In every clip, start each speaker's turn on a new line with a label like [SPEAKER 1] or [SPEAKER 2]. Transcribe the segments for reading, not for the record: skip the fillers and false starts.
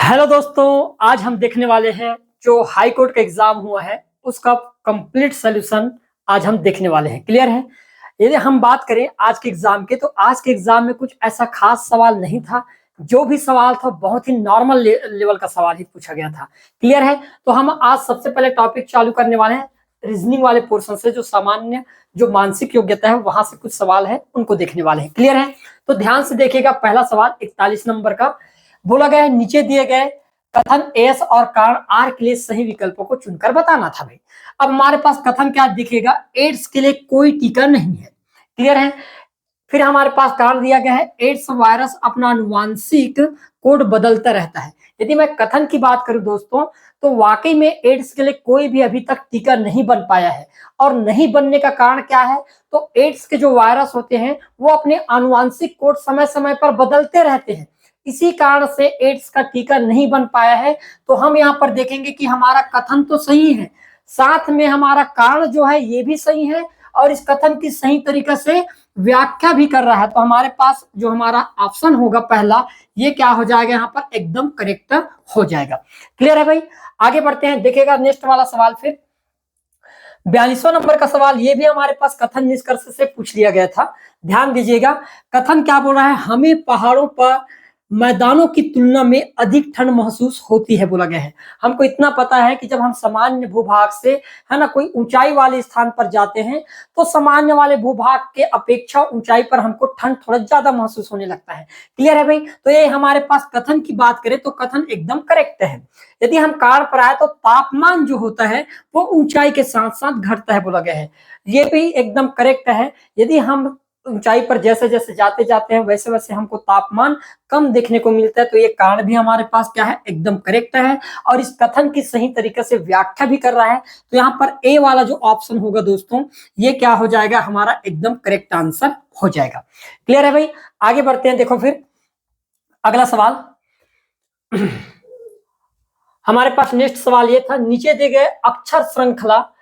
[SPEAKER 1] Hello दोस्तों, आज हम देखने वाले हैं जो हाई कोर्ट का एग्जाम हुआ है उसका कंप्लीट सॉल्यूशन आज हम देखने वाले हैं। क्लियर है। यदि हम बात करें आज के एग्जाम के, तो आज के एग्जाम में कुछ ऐसा खास सवाल नहीं था। जो भी सवाल था बहुत ही नॉर्मल लेवल का सवाल ही पूछा गया था। क्लियर है। तो हम आज सबसे पहले टॉपिक चालू करने वाले हैं रीजनिंग वाले पोर्शन से, जो सामान्य जो मानसिक योग्यता है वहां से कुछ सवाल है उनको देखने वाले हैं। क्लियर है। तो ध्यान से देखिएगा। पहला सवाल 41 नंबर का बोला गया है, नीचे दिए गए कथन एस और कारण आर के लिए सही विकल्पों को चुनकर बताना था। भाई अब हमारे पास कथन क्या दिखेगा, एड्स के लिए कोई टीका नहीं है। क्लियर है। फिर हमारे पास कारण दिया गया है, एड्स वायरस अपना आनुवांशिक कोड बदलता रहता है। यदि मैं कथन की बात करूं दोस्तों, तो वाकई में एड्स के लिए कोई भी अभी तक टीका नहीं बन पाया है। और नहीं बनने का कारण क्या है, तो एड्स के जो वायरस होते हैं वो अपने आनुवांशिक कोड समय समय पर बदलते रहते हैं। इसी कारण से एड्स का टीका नहीं बन पाया है। तो हम यहाँ पर देखेंगे कि हमारा कथन तो सही है, साथ में हमारा कारण जो है ये भी सही है, और इस कथन की सही तरीके से व्याख्या भी कर रहा है। तो हमारे पास जो हमारा ऑप्शन होगा पहला, ये क्या हो जाएगा, यहाँ पर एकदम करेक्ट हो जाएगा। क्लियर है भाई। आगे बढ़ते हैं, देखिएगा नेक्स्ट वाला सवाल। फिर 42वां नंबर का सवाल, ये भी हमारे पास कथन निष्कर्ष से पूछ लिया गया था। ध्यान दीजिएगा। कथन क्या बोल रहा है, हमें पहाड़ों पर मैदानों की तुलना में अधिक ठंड महसूस होती है बोला गया है। हमको इतना पता है कि जब हम सामान्य भूभाग से है ना कोई ऊंचाई वाले स्थान पर जाते हैं, तो सामान्य वाले भूभाग के अपेक्षा ऊंचाई पर हमको ठंड थोड़ा ज्यादा महसूस होने लगता है। क्लियर है भाई। तो ये हमारे पास कथन की बात करें तो कथन एकदम करेक्ट है। यदि हम कारण पर आए तो तापमान जो होता है वो ऊंचाई के साथ साथ घटता है बोला गया है। ये भी एकदम करेक्ट है। यदि हम ऊंचाई पर जैसे जैसे जाते जाते हैं वैसे वैसे हमको तापमान कम देखने को मिलता है। तो ये कारण भी हमारे पास क्या है, एकदम करेक्ट है। और इस कथन की सही तरीके से व्याख्या भी कर रहा है। तो यहाँ पर ए वाला जो ऑप्शन होगा दोस्तों, ये क्या हो जाएगा, हमारा एकदम करेक्ट आंसर हो जाएगा। क्लियर है भाई। आगे बढ़ते हैं। देखो फिर अगला सवाल हमारे पास नेक्स्ट सवाल ये था, नीचे दिए गए अक्षर श्रृंखला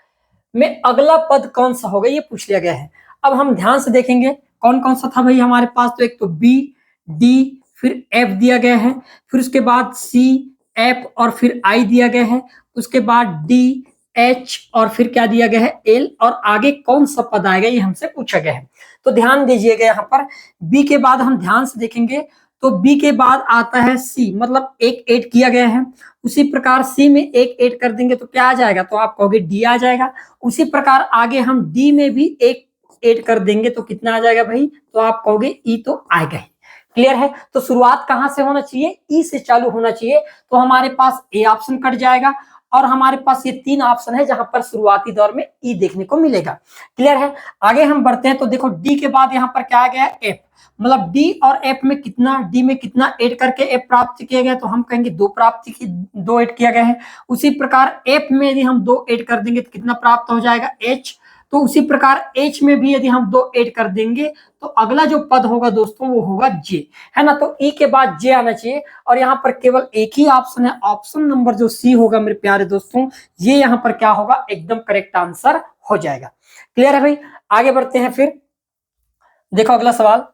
[SPEAKER 1] में अगला पद कौन सा होगा, ये पूछ लिया गया है। अब हम ध्यान से देखेंगे कौन कौन सा था भाई हमारे पास। तो एक तो बी, डी, फिर एफ दिया गया है, फिर उसके बाद सी, एफ और फिर आई दिया गया है, उसके बाद डी, एच और फिर क्या दिया गया है, एल, और आगे कौन सा पद आएगा ये हमसे पूछा गया है। तो ध्यान दीजिएगा यहाँ पर बी के बाद हम ध्यान से देखेंगे तो बी के बाद आता है सी, मतलब एक ऐड किया गया है। उसी प्रकार सी में एक ऐड कर देंगे तो क्या आ जाएगा, तो आप कहोगे डी आ जाएगा। उसी प्रकार आगे हम डी में भी एक ऐड कर देंगे तो कितना आ जाएगा भाई, तो आप कहोगे ई तो आएगा ही। क्लियर है। तो शुरुआत कहां से होना चाहिए, ई से चालू होना चाहिए। तो हमारे पास ए ऑप्शन कट जाएगा, और हमारे पास ये तीन ऑप्शन है जहां पर शुरुआती दौर में ई देखने को मिलेगा। क्लियर है। आगे हम बढ़ते हैं तो देखो डी के बाद यहाँ पर क्या आ गया है, एफ, मतलब डी और एफ में कितना, डी में कितना ऐड करके एफ प्राप्त किया गया, तो हम कहेंगे दो प्राप्त की, दो ऐड किया गया है। उसी प्रकार एफ में यदि हम दो ऐड कर देंगे तो कितना प्राप्त हो जाएगा, एच। तो उसी प्रकार एच में भी यदि हम दो ऐड कर देंगे तो अगला जो पद होगा दोस्तों वो होगा जे, है ना। तो ई के बाद जे आना चाहिए, और यहाँ पर केवल एक ही ऑप्शन है, ऑप्शन नंबर जो सी होगा मेरे प्यारे दोस्तों, ये यहाँ पर क्या होगा, एकदम करेक्ट आंसर हो जाएगा। क्लियर है भाई। आगे बढ़ते हैं। फिर देखो अगला सवाल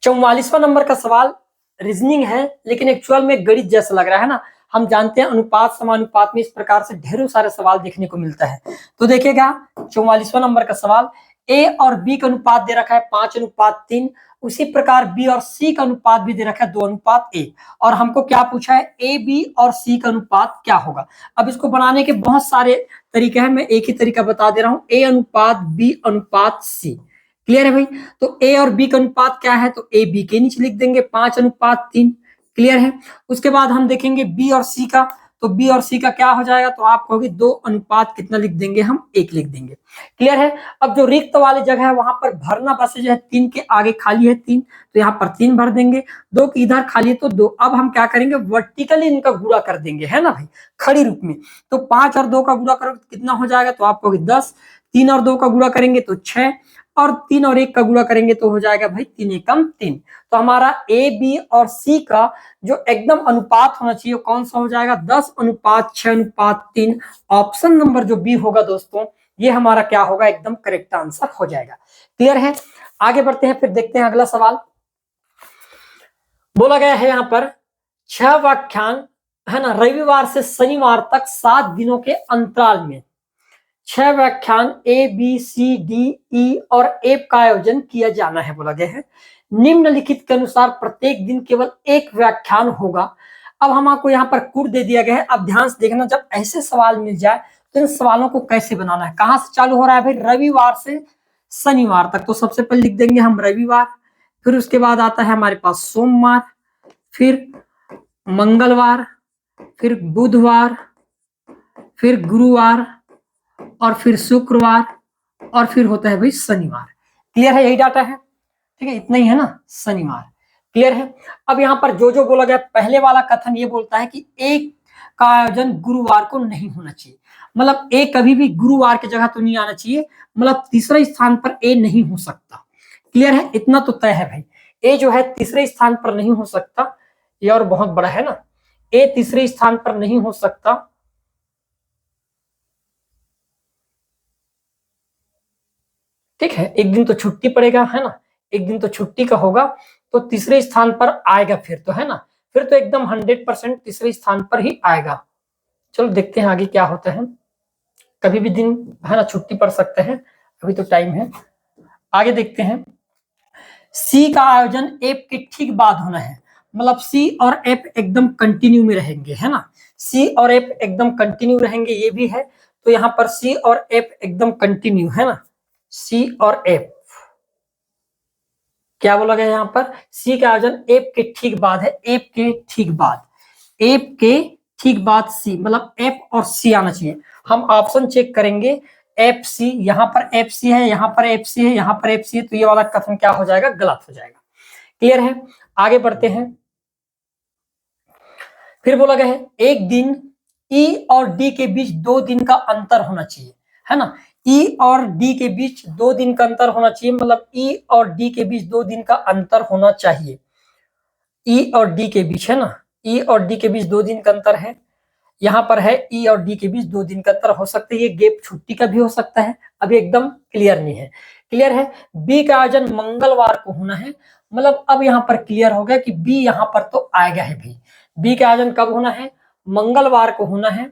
[SPEAKER 1] 44वां नंबर का सवाल रीजनिंग है, लेकिन एक्चुअल में गणित जैसा लग रहा है ना। हम जानते हैं अनुपात समानुपात में इस प्रकार से ढेरों सारे सवाल देखने को मिलता है। तो देखिएगा 44वां नंबर का सवाल, ए और बी का अनुपात दे रखा है 5:3। उसी प्रकार बी और सी का अनुपात भी दे रखा है 2:1। और हमको क्या पूछा है, ए बी और सी का अनुपात क्या होगा। अब इसको बनाने के बहुत सारे तरीके हैं, मैं एक ही तरीका बता दे रहा हूं, ए अनुपात बी अनुपात सी। क्लियर है भाई। तो ए और बी का अनुपात क्या है, तो ए बी के नीचे लिख देंगे 5:3। क्लियर है। उसके बाद हम देखेंगे बी और सी का, तो बी और सी का क्या हो जाएगा, तो आप कहोगे 2 अनुपात कितना लिख देंगे, हम 1 लिख देंगे। क्लियर है। अब जो रिक्त वाली जगह है वहां पर भरना बस जो है 3 के आगे खाली है 3, तो यहाँ पर 3 भर देंगे। 2 की इधर खाली है तो 2। अब हम क्या करेंगे, वर्टिकली इनका गुणा कर देंगे, है ना भाई, खड़ी रूप में। तो 5 और 2 का गुणा करोगे तो कितना हो जाएगा, तो आप कहोगे 10। 3 और 2 का गुणा करेंगे तो 6, और 3 और 1 का गुणा करेंगे तो हो जाएगा भाई 3 एकम 3। तो हमारा ए बी और सी का जो एकदम अनुपात होना चाहिए कौन सा हो जाएगा, 10:6:3। ऑप्शन नंबर जो बी होगा दोस्तों, ये हमारा क्या होगा, एकदम करेक्ट आंसर हो जाएगा। क्लियर है। आगे बढ़ते हैं। फिर देखते हैं अगला सवाल। बोला गया है यहाँ पर 6 व्याख्यान, है ना, रविवार से शनिवार तक 7 दिनों के अंतराल में 6 व्याख्यान A B C D E और एफ का आयोजन किया जाना है बोला गया है। निम्नलिखित के अनुसार प्रत्येक दिन केवल एक व्याख्यान होगा। अब हम आपको यहाँ पर कोड दे दिया गया है। अब ध्यान से देखना, जब ऐसे सवाल मिल जाए तो इन सवालों को कैसे बनाना है। कहां से चालू हो रहा है भाई? रविवार से शनिवार तक। तो सबसे पहले लिख देंगे हम रविवार, फिर उसके बाद आता है हमारे पास सोमवार, फिर मंगलवार, फिर बुधवार, फिर गुरुवार, और फिर शुक्रवार, और फिर होता है भाई शनिवार। क्लियर है? यही डाटा है, ठीक है, इतना ही है ना, शनिवार। क्लियर है? अब यहाँ पर जो जो बोला गया, पहले वाला कथन ये बोलता है कि एक का आयोजन गुरुवार को नहीं होना चाहिए, मतलब ए कभी भी गुरुवार की जगह तो नहीं आना चाहिए, मतलब तीसरे स्थान पर ए नहीं हो सकता। क्लियर है? इतना तो तय है भाई, ए जो है तीसरे स्थान पर नहीं हो सकता। ये और बहुत बड़ा है ना, ए तीसरे स्थान पर नहीं हो सकता। ठीक है, एक दिन तो छुट्टी पड़ेगा, है ना, एक दिन तो छुट्टी का होगा, तो तीसरे स्थान पर आएगा फिर तो, है ना, फिर तो एकदम 100% तीसरे स्थान पर ही आएगा। चलो देखते हैं आगे क्या होता है। कभी भी दिन, है ना, छुट्टी पड़ सकते हैं, अभी तो टाइम है। आगे देखते हैं। सी का आयोजन एफ के ठीक बाद होना है, मतलब सी और एफ एकदम कंटिन्यू में रहेंगे, है ना, सी और एफ एकदम कंटिन्यू रहेंगे, ये भी है। तो यहाँ पर सी और एफ एकदम कंटिन्यू, है ना, सी और एफ। क्या बोला गया यहाँ पर? सी का आयोजन एफ के ठीक बाद है, एफ के ठीक बाद, एफ के ठीक बाद सी, मतलब एफ और सी आना चाहिए। हम ऑप्शन चेक करेंगे, एफ सी, यहाँ पर एफ सी है, यहाँ पर एफ सी है, यहाँ पर एफ सी है, तो ये वाला कथन क्या हो जाएगा? गलत हो जाएगा। क्लियर है? आगे बढ़ते हैं। फिर बोला गया है एक दिन ई और डी के बीच 2 दिन का अंतर होना चाहिए, है ना, ई और डी के बीच 2 दिन का अंतर होना चाहिए, मतलब ई और डी के बीच 2 दिन का अंतर होना चाहिए। ई और डी के बीच, है ना, ई और डी के बीच 2 दिन का अंतर है। यहाँ पर है ई और डी के बीच 2 दिन का अंतर हो सकता है, ये गैप छुट्टी का भी हो सकता है, अभी एकदम क्लियर नहीं है। क्लियर है? बी का आयोजन मंगलवार को होना है, मतलब अब यहाँ पर क्लियर हो गया कि बी यहाँ पर तो आएगा है भाई। बी का आयोजन कब होना है? मंगलवार को होना है,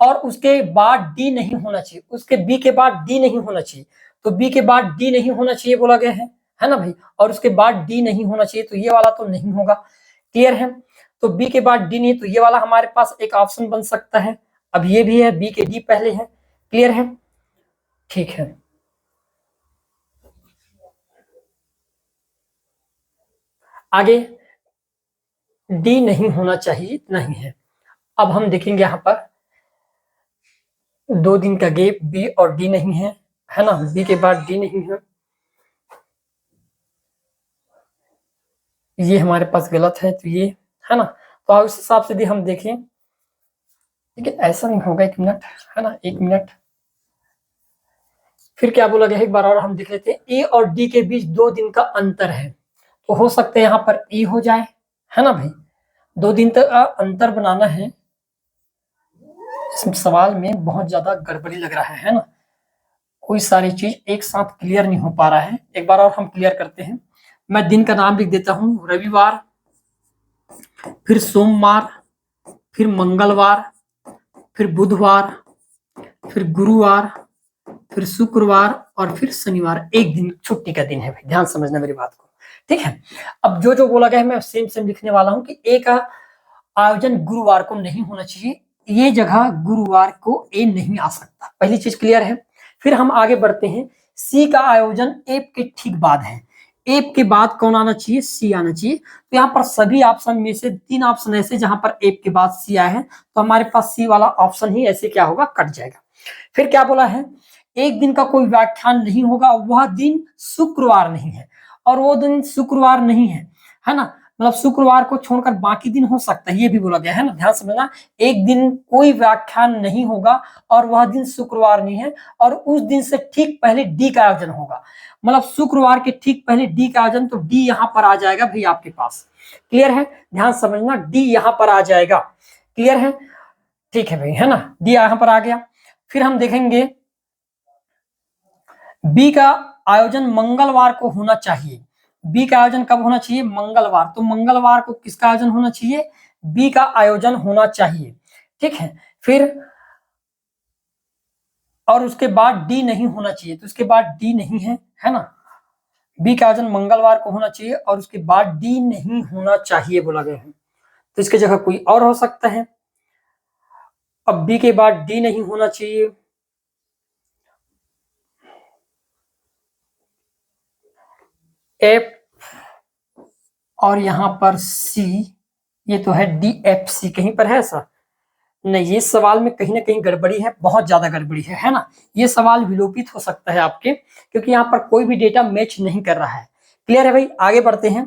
[SPEAKER 1] और उसके बाद डी नहीं होना चाहिए, उसके बी के बाद डी नहीं होना चाहिए, तो बी के बाद डी नहीं होना चाहिए बोला गया है ना भाई, और उसके बाद डी नहीं होना चाहिए, तो ये वाला तो नहीं होगा। क्लियर है? तो बी के बाद डी नहीं, तो ये वाला हमारे पास एक ऑप्शन बन सकता है। अब ये भी है, बी के डी पहले है। क्लियर है? ठीक है, आगे डी नहीं होना चाहिए, नहीं है। अब हम देखेंगे यहाँ पर 2 दिन का गैप, बी और डी नहीं है ना, बी के बाद डी नहीं है, ये हमारे पास गलत है, तो ये, है ना, तो उस हिसाब से भी हम देखें, ठीक है, ऐसा नहीं होगा। 1 मिनट, है ना, 1 मिनट। फिर क्या बोला गया है, एक बार और हम देख लेते हैं। ए और डी के बीच 2 दिन का अंतर है, तो हो सकता है यहाँ पर ए हो जाए, है ना भाई, 2 दिन तक अंतर बनाना है। इस सवाल में बहुत ज्यादा गड़बड़ी लग रहा है ना, कोई सारी चीज एक साथ क्लियर नहीं हो पा रहा है। एक बार और हम क्लियर करते हैं। मैं दिन का नाम लिख देता हूँ, रविवार, फिर सोमवार, फिर मंगलवार, फिर बुधवार, फिर गुरुवार, फिर शुक्रवार, और फिर शनिवार। एक दिन छुट्टी का दिन है भाई, ध्यान समझना मेरी बात को, ठीक है। अब जो जो बोला गया है मैं सेम सेम लिखने वाला हूं कि ए का आयोजन गुरुवार को नहीं होना चाहिए, ये जगह गुरुवार को ए नहीं आ सकता, पहली चीज क्लियर है। फिर हम आगे बढ़ते हैं। सी का आयोजन एफ के ठीक बाद है, एफ के बाद कौन आना चाहिए? सी आना चाहिए। तो यहाँ पर सभी ऑप्शन में से 3 ऑप्शन ऐसे जहां पर एफ के बाद सी आया है, तो हमारे पास सी वाला ऑप्शन ही ऐसे क्या होगा? कट जाएगा। फिर क्या बोला है? एक दिन का कोई व्याख्यान नहीं होगा, वह दिन शुक्रवार नहीं है, और वो दिन शुक्रवार नहीं है ना, मतलब शुक्रवार को छोड़कर बाकी दिन हो सकता है, ये भी बोला गया है ना, ध्यान समझना। एक दिन कोई व्याख्यान नहीं होगा और वह दिन शुक्रवार नहीं है, और उस दिन से ठीक पहले डी का आयोजन होगा, मतलब शुक्रवार के ठीक पहले डी का आयोजन, तो डी यहाँ पर आ जाएगा भाई आपके पास। क्लियर है? ध्यान समझना, डी यहाँ पर आ जाएगा। क्लियर है? ठीक है भाई, है ना, डी यहाँ पर आ गया। फिर हम देखेंगे बी का आयोजन मंगलवार को होना चाहिए। बी का आयोजन कब होना चाहिए? मंगलवार। तो मंगलवार को किसका आयोजन होना चाहिए? बी का आयोजन होना चाहिए, ठीक है। फिर और उसके बाद डी नहीं होना चाहिए, तो उसके बाद डी नहीं है ना। बी का आयोजन मंगलवार को होना चाहिए और उसके बाद डी नहीं होना चाहिए बोला गया है, तो इसकी जगह कोई और हो सकता है। अब बी के बाद डी नहीं होना चाहिए, एफ और यहां पर सी, ये तो है डी एफ सी, कहीं पर है ऐसा नहीं। ये सवाल में कहीं ना कहीं गड़बड़ी है, बहुत ज्यादा गड़बड़ी है ना। ये सवाल विलोपित हो सकता है आपके, क्योंकि यहाँ पर कोई भी डेटा मैच नहीं कर रहा है। क्लियर है भाई, आगे बढ़ते हैं।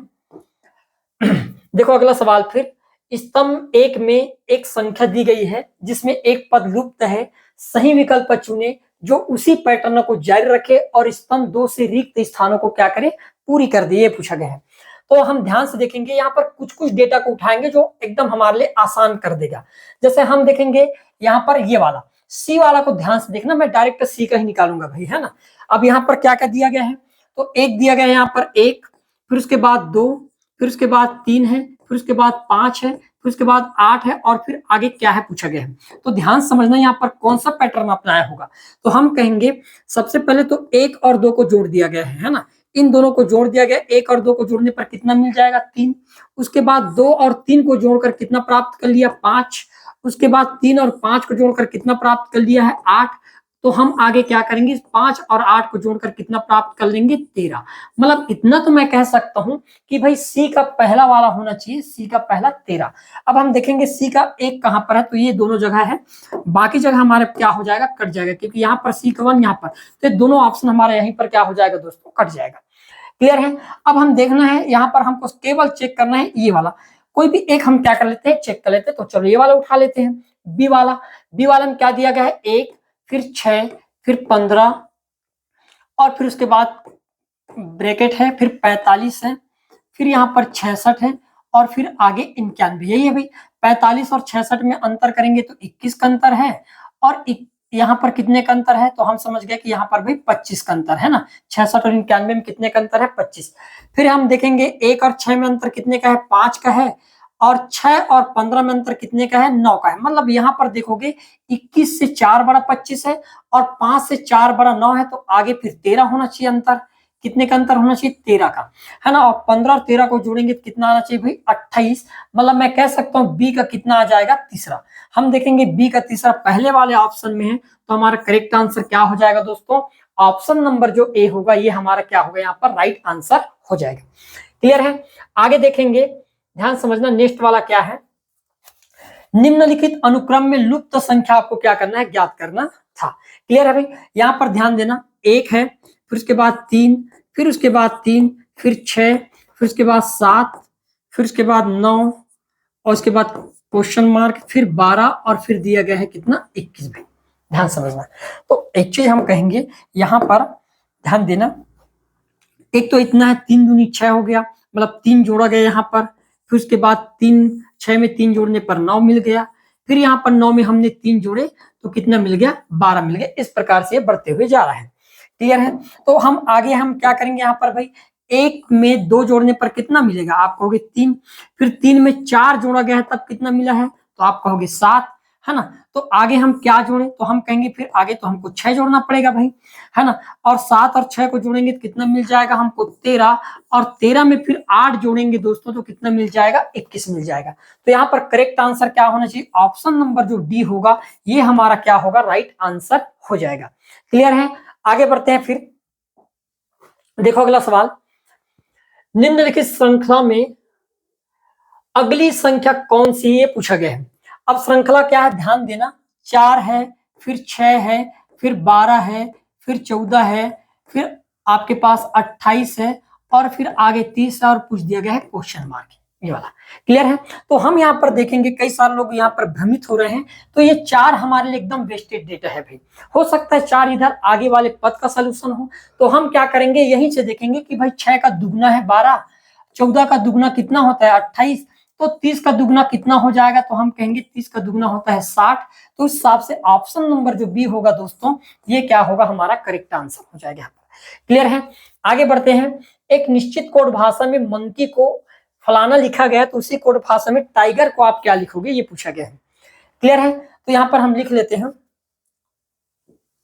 [SPEAKER 1] देखो अगला सवाल फिर, स्तंभ एक में एक संख्या दी गई है जिसमें एक पद लुप्त है, सही विकल्प चुने जो उसी पैटर्न को जारी रखे और स्तंभ दो से रिक्त स्थानों को क्या करे, पूरी कर दे, ये पूछा गया है। तो हम ध्यान से देखेंगे, यहाँ पर कुछ कुछ डेटा को उठाएंगे जो एकदम हमारे लिए आसान कर देगा। जैसे हम देखेंगे यहाँ पर ये वाला सी वाला को ध्यान से देखना, मैं डायरेक्ट सी का ही निकालूंगा भाई, है ना। अब यहाँ पर क्या क्या दिया गया है, तो एक दिया गया है यहाँ पर एक, फिर उसके बाद दो, फिर उसके बाद तीन है, फिर उसके बाद पांच है, फिर उसके बाद आठ है, और फिर आगे क्या है पूछा गया है। तो ध्यान समझना यहाँ पर कौन सा पैटर्न अपनाया होगा। तो हम कहेंगे सबसे पहले तो एक और दो को जोड़ दिया गया है ना, इन दोनों को जोड़ दिया गया, एक और दो को जोड़ने पर कितना मिल जाएगा, तीन। उसके बाद दो और तीन को जोड़कर कितना प्राप्त कर लिया, पांच। उसके बाद तीन और पांच को जोड़कर कितना प्राप्त कर लिया है, आठ। तो हम आगे क्या करेंगे, पांच और आठ को जोड़कर कितना प्राप्त कर लेंगे, 13। मतलब इतना तो मैं कह सकता हूं कि भाई सी का पहला वाला होना चाहिए, सी का पहला 13। अब हम देखेंगे सी का एक कहां पर है, तो ये दोनों जगह है, बाकी जगह हमारे क्या हो जाएगा, कट जाएगा, क्योंकि यहाँ पर सी का 1 यहाँ पर, तो दोनों ऑप्शन हमारे यहीं पर क्या हो जाएगा दोस्तों, कट जाएगा। क्लियर है। अब हम देखना है, यहाँ पर हमको केवल चेक करना है ये वाला, कोई भी एक हम क्या कर लेते हैं, चेक कर लेते हैं। तो चलो ये वाला उठा लेते हैं, बी वाला। बी वाला में क्या दिया गया है, एक, फिर 6, फिर 15, और फिर उसके बाद ब्रैकेट है, फिर 45 है, फिर यहाँ पर 66 है, और फिर आगे 91। यही है भाई, 45 और 66 में अंतर करेंगे तो 21 का अंतर है, और यहाँ पर कितने का अंतर है, तो हम समझ गए कि यहाँ पर भी 25 का अंतर है ना। 66 और 91 में कितने का अंतर है, 25। फिर हम देखेंगे एक और 6 में अंतर कितने का है, 5 का है, और 6 और 15 में अंतर कितने का है, 9 का है। मतलब यहाँ पर देखोगे 21 से 4 बड़ा 25 है, और 5 से 4 बड़ा 9 है, तो आगे फिर 13 होना चाहिए अंतर। कितने का अंतर होना चाहिए, 13 का, है ना। और 15 और 13 को जोड़ेंगे तो कितना आना चाहिए भाई, 28। मतलब मैं कह सकता हूँ बी का कितना आ जाएगा, तीसरा। हम देखेंगे बी का तीसरा पहले वाले ऑप्शन में है, तो हमारा करेक्ट आंसर क्या हो जाएगा दोस्तों, ऑप्शन नंबर जो ए होगा ये हमारा क्या होगा, यहाँ पर राइट आंसर हो जाएगा। क्लियर है। आगे देखेंगे, ध्यान समझना, नेक्स्ट वाला क्या है, निम्नलिखित अनुक्रम में लुप्त संख्या आपको क्या करना है, ज्ञात करना था। क्लियर है भाई, यहां पर ध्यान देना, एक है, फिर उसके बाद 3, फिर उसके बाद 3, फिर 6, फिर उसके बाद 7, फिर उसके बाद 9, और उसके बाद क्वेश्चन मार्क, फिर 12, और फिर दिया गया है कितना, 21 भाई। ध्यान समझना। तो एक चीज हम कहेंगे यहां पर, ध्यान देना, एक तो इतना है, 3 दूनी 6 हो गया, मतलब 3 जोड़ा गया यहाँ पर, फिर उसके बाद 3, 6 में 3 जोड़ने पर 9 मिल गया, फिर यहाँ पर 9 में हमने 3 जोड़े तो कितना मिल गया, 12 मिल गया। इस प्रकार से बढ़ते हुए जा रहा है। क्लियर है। तो हम आगे हम क्या करेंगे यहाँ पर भाई, एक में 2 जोड़ने पर कितना मिलेगा, आप कहोगे 3, फिर 3 में 4 जोड़ा गया है तब कितना मिला है, तो आप कहोगे 7, है ना। तो आगे हम क्या जोड़े, तो हम कहेंगे फिर आगे तो हमको 6 जोड़ना पड़ेगा भाई, है ना। और 7 और 6 को जोड़ेंगे तो कितना मिल जाएगा हमको, 13, और 13 में फिर 8 जोड़ेंगे दोस्तों तो कितना मिल जाएगा, 21 मिल जाएगा। तो यहाँ पर करेक्ट आंसर क्या होना चाहिए, ऑप्शन नंबर जो डी होगा ये हमारा क्या होगा, राइट आंसर हो जाएगा। क्लियर है। आगे बढ़ते हैं फिर, देखो अगला सवाल, निम्नलिखित श्रृंखला में अगली संख्या कौन सी, ये पूछा गया है। अब श्रृंखला क्या है, ध्यान देना, 4 है, फिर 6 है, फिर 12 है, फिर 14 है, फिर आपके पास 28 है, और फिर आगे 30 है, और पूछ दिया गया है क्वेश्चन मार्क, ये वाला। क्लियर है। तो हम यहाँ पर देखेंगे, कई सारे लोग यहाँ पर भ्रमित हो रहे हैं, तो ये 4 हमारे लिए एकदम वेस्टेड डेटा है भाई। हो सकता है 4 इधर आगे वाले पद का सोल्यूशन हो, तो हम क्या करेंगे, यहीं से देखेंगे कि भाई 6 का दुगना है 12, 14 का दुगना कितना होता है 28, तो 30 का दुगना कितना हो जाएगा, तो हम कहेंगे 30 का दुगना होता है 60। तो उस हिसाब से ऑप्शन नंबर जो बी होगा दोस्तों, ये क्या होगा, हमारा करेक्ट आंसर हो जाएगा यहाँ पर। क्लियर है। आगे बढ़ते हैं, एक निश्चित कोड भाषा में मंकी को फलाना लिखा गया है तो उसी कोड भाषा में टाइगर को आप क्या लिखोगे, ये पूछा गया है। क्लियर है? तो यहाँ पर हम लिख लेते हैं,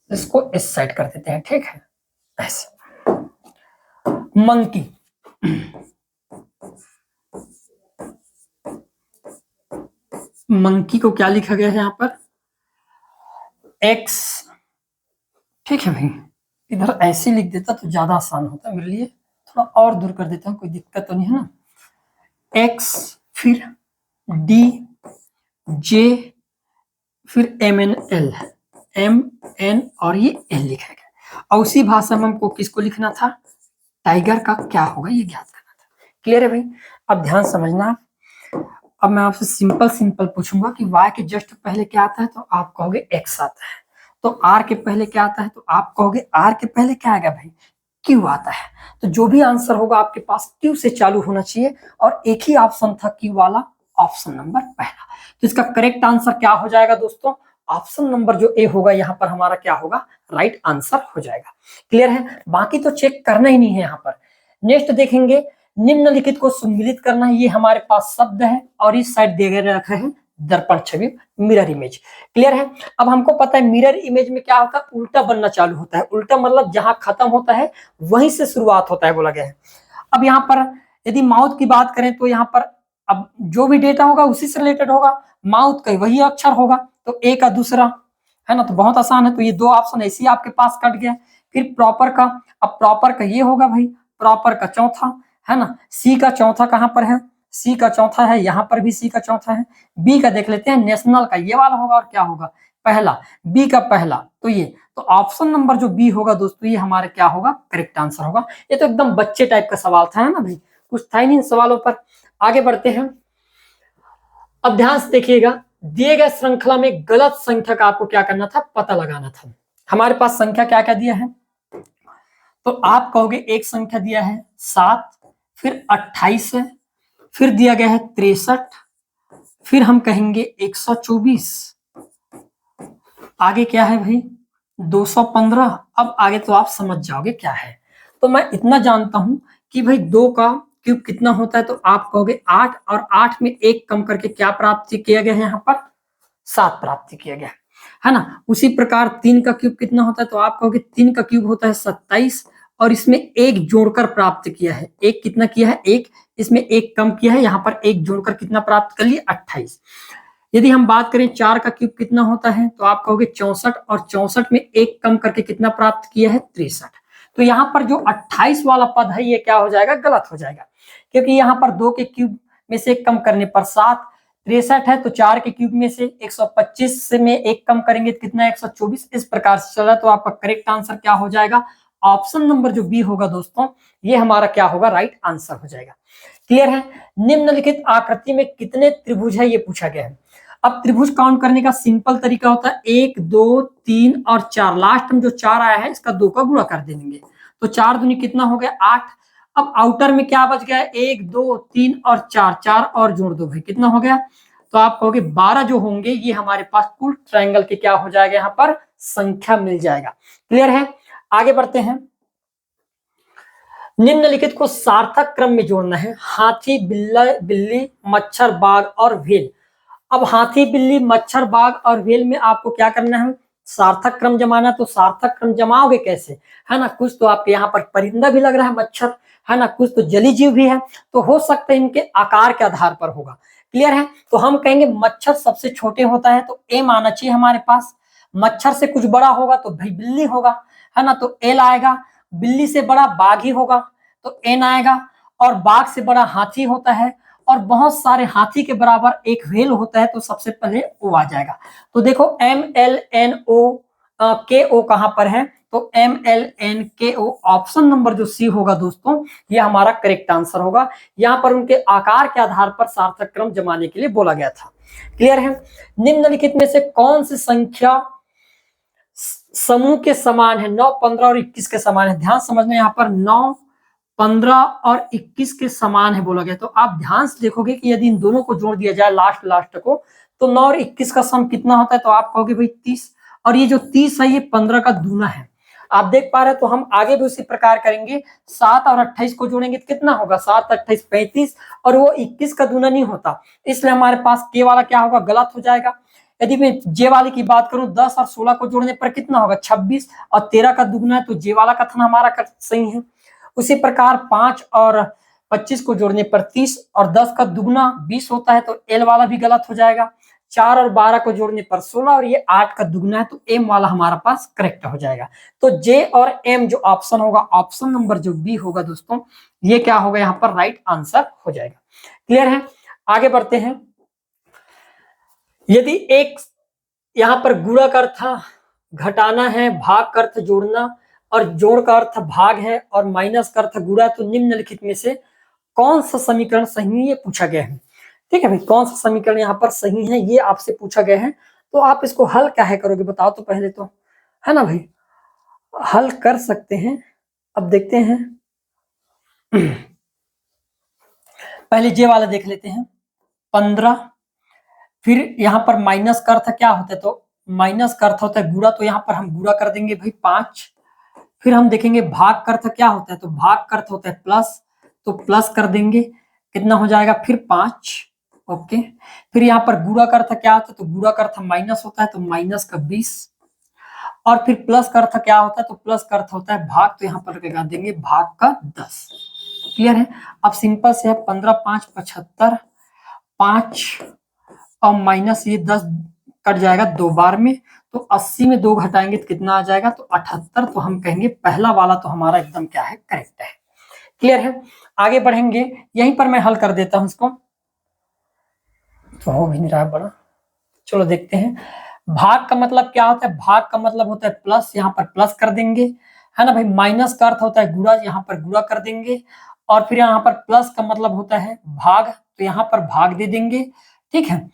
[SPEAKER 1] इसको इस साइड कर देते हैं, ठीक है, ऐसे। मंकी, मंकी को क्या लिखा गया है यहाँ पर, एक्स, ठीक है भाई। इधर ऐसे लिख देता तो ज्यादा आसान होता मेरे लिए, थोड़ा और दूर कर देता हूँ, कोई दिक्कत तो नहीं है ना। एक्स, फिर डी, जे, फिर M N L, M N और ये एल लिखा गया। और उसी भाषा में हमको किसको लिखना था, टाइगर का क्या होगा ये ज्ञात करना था। क्लियर है भाई? अब ध्यान समझना। अब मैं आपसे सिंपल सिंपल पूछूंगा कि y के जस्ट पहले क्या आता है, तो आप कहोगे x आता है। तो r के पहले क्या आता है, तो आप कहोगे r के पहले क्या आएगा भाई, q आता है। तो जो भी आंसर होगा आपके पास q से चालू होना चाहिए, और एक ही ऑप्शन था q वाला, ऑप्शन नंबर पहला। तो इसका करेक्ट आंसर क्या हो जाएगा दोस्तों, ऑप्शन नंबर जो ए होगा यहाँ पर हमारा क्या होगा, राइट आंसर हो जाएगा। क्लियर है? बाकी तो चेक करना ही नहीं है यहाँ पर। नेक्स्ट देखेंगे, निम्नलिखित को सम्मिलित करना है। ये हमारे पास शब्द है और इस साइड दिए गए रखा है दर्पण छवि, मिरर इमेज। क्लियर है? अब हमको पता है मिरर इमेज में क्या होता है, उल्टा बनना चालू होता है। उल्टा मतलब जहां खत्म होता है वहीं से शुरुआत होता है, बोला गया है। अब यहाँ पर यदि माउथ की बात करें तो यहाँ पर अब जो भी डेटा होगा उसी से रिलेटेड होगा, माउथ का वही अक्षर होगा, तो ए का दूसरा, है ना, तो बहुत आसान है। तो ये दो ऑप्शन ऐसे ही आपके पास कट गया। फिर प्रॉपर का, अब प्रॉपर का ये होगा भाई, प्रॉपर का चौथा, है ना। सी का चौथा कहां पर है, सी का चौथा है, यहां पर भी सी का चौथा है। बी का देख लेते हैं, नेशनल का ये वाला होगा, और क्या होगा, पहला, बी का पहला, तो ये, तो ऑप्शन नंबर जो बी होगा दोस्तों, ये हमारे क्या होगा, करेक्ट आंसर होगा। ये तो एकदम बच्चे टाइप का सवाल था, है ना भाई, कुछ था ही नहीं इन सवालों पर। आगे बढ़ते हैं। अब ध्यान से देखिएगा, दिए गए श्रृंखला में गलत संख्या का आपको क्या करना था, पता लगाना था। हमारे पास संख्या क्या क्या दिया है, तो आप कहोगे एक संख्या दिया है 7, फिर 28 है, फिर दिया गया है 63, फिर हम कहेंगे 124, आगे क्या है भाई 215। अब आगे तो आप समझ जाओगे क्या है। तो मैं इतना जानता हूं कि भाई 2 का क्यूब कितना होता है, तो आप कहोगे 8, और 8 में 1 कम करके क्या प्राप्ति किया गया है, यहाँ पर 7 प्राप्ति किया गया है ना। उसी प्रकार 3 का क्यूब कितना होता है, तो आप कहोगे 3 का क्यूब होता है 27, और इसमें 1 जोड़कर प्राप्त किया है। 1 कितना किया है, 1, इसमें 1 कम किया है, यहाँ पर 1 जोड़कर कितना प्राप्त कर लिया, 28। यदि हम बात करें 4 का क्यूब कितना होता है, तो आप कहोगे 64, और 64 में 1 कम करके कितना प्राप्त किया है, 63। तो यहाँ पर जो 28 वाला पद है ये क्या हो जाएगा, गलत हो जाएगा, क्योंकि यहाँ पर 2 के क्यूब में से 1 कम करने पर 7, 63 है, तो 4 के क्यूब में से 125 से में 1 कम करेंगे तो कितना, 124। इस प्रकार से चला, तो आपका करेक्ट आंसर क्या हो जाएगा, ऑप्शन नंबर जो बी होगा दोस्तों, ये हमारा क्या होगा, राइट आंसर हो जाएगा। क्लियर है? निम्नलिखित आकृति में कितने त्रिभुज है, ये पूछा गया है। अब त्रिभुज काउंट करने का सिंपल तरीका होता है 1, 2, 3 और 4, लास्ट में जो 4 आया है इसका 2 का गुणा कर देंगे, तो 4 दूनी कितना हो गया, 8। अब आउटर में क्या बच गया, 1, 2, 3 और 4, 4 और जोड़ दो भाई, कितना हो गया, तो आप कहोगे 12 जो होंगे ये हमारे पास कुल ट्रायंगल के क्या हो जाएगा, यहाँ पर संख्या मिल जाएगा। क्लियर है? आगे बढ़ते हैं। निम्नलिखित को सार्थक क्रम में जोड़ना है, हाथी, बिल्ली, मच्छर, बाघ और व्हेल। अब हाथी, बिल्ली, मच्छर, बाघ और व्हेल में आपको क्या करना है, सार्थक क्रम जमाना। तो सार्थक क्रम जमाओगे कैसे, है ना, कुछ तो आपके यहाँ पर परिंदा भी लग रहा है, मच्छर, है ना, कुछ तो जली जीव भी है, तो हो सकता है इनके आकार के आधार पर होगा। क्लियर है? तो हम कहेंगे मच्छर सबसे छोटे होता है, तो एम आना चाहिए हमारे पास। मच्छर से कुछ बड़ा होगा तो भाई बिल्ली होगा, है ना, तो एल आएगा। बिल्ली से बड़ा बाघ ही होगा तो एन आएगा, और बाघ से बड़ा हाथी होता है, और बहुत सारे हाथी के बराबर एक व्हेल होता है, तो सबसे पहले ओ आ जाएगा। तो देखो MLNO KO कहां पर है, तो MLNKO ऑप्शन नंबर जो सी होगा दोस्तों, ये हमारा करेक्ट आंसर होगा। यहाँ पर उनके आकार के आधार पर सार्थक क्रम जमाने के लिए बोला गया था। क्लियर है? निम्नलिखित में से कौन सी संख्या समूह के समान है, 9, 15 और 21 के समान है। ध्यान समझना, यहाँ पर 9, 15 और 21 के समान है बोला गया। तो आप ध्यान से देखोगे कि यदि इन दोनों को जोड़ दिया जाए लास्ट को, तो 9 और 21 का सम कितना होता है, तो आप कहोगे भाई 30, और ये जो 30 है ये 15 का दूना है। आप देख पा रहे हैं, तो हम आगे भी उसी प्रकार करेंगे। 7 और 28 को जोड़ेंगे तो कितना होगा, 7 28 35, और वो 21 का दूना नहीं होता, इसलिए हमारे पास के वाला क्या होगा, गलत हो जाएगा। यदि मैं जे वाले की बात करूं, 10 और 16 को जोड़ने पर कितना होगा, 26, और 13 का दुगना है, तो जे वाला कथन हमारा सही है। उसी प्रकार 5 और 25 को जोड़ने पर 30, और 10 का दुगना 20 होता है, तो एल वाला भी गलत हो जाएगा। 4 और 12 को जोड़ने पर 16, और ये 8 का दुगना है, तो एम वाला हमारा पास करेक्ट हो जाएगा। तो जे और एम जो ऑप्शन होगा, ऑप्शन नंबर जो बी होगा दोस्तों, ये क्या होगा, यहाँ पर राइट आंसर हो जाएगा। क्लियर है, आगे बढ़ते हैं। यदि एक यहाँ पर गुणा का अर्थ घटाना है, भाग का अर्थ जोड़ना, और जोड़ का अर्थ भाग है, और माइनस का अर्थ गुणा, तो निम्नलिखित में से कौन सा समीकरण सही है, ये पूछा गया है। ठीक है भाई, कौन सा समीकरण यहाँ पर सही है, ये आपसे पूछा गया है। तो आप इसको हल क्या है करोगे, बताओ तो पहले तो, है ना भाई, हल कर सकते हैं। अब देखते हैं पहले जे वाला देख लेते हैं, 15, फिर यहाँ पर माइनस का अर्थ क्या होता है, तो माइनस का अर्थ होता है गुणा, तो यहाँ पर हम गुणा कर देंगे भाई 5। फिर हम देखेंगे भाग का अर्थ क्या होता है, तो भाग का अर्थ होता है प्लस, तो प्लस कर देंगे, कितना हो जाएगा फिर 5। ओके, फिर यहाँ पर गुणा का अर्थ क्या होता है, तो गुणा का अर्थ माइनस होता है, तो माइनस का 20, और फिर प्लस का अर्थ क्या होता है, तो प्लस का अर्थ होता है भाग, तो यहाँ पर लगा देंगे भाग का 10। क्लियर है, अब सिंपल से है, 15 5 75, 5 और माइनस ये 10 कट जाएगा 2 बार में, तो 80 में 2 घटाएंगे तो कितना आ जाएगा, तो 78। तो हम कहेंगे पहला वाला तो हमारा एकदम क्या है, करेक्ट है। क्लियर है, आगे बढ़ेंगे, यहीं पर मैं हल कर देता हूं इसको, तो हो भी नहीं रहा बड़ा। चलो देखते हैं, भाग का मतलब क्या होता है, भाग का मतलब होता है प्लस, यहाँ पर प्लस कर देंगे, है ना भाई। माइनस का अर्थ होता है गुणा, यहाँ पर गुणा कर देंगे, और फिर यहाँ पर प्लस का मतलब होता है भाग, तो यहाँ पर भाग दे देंगे। ठीक है,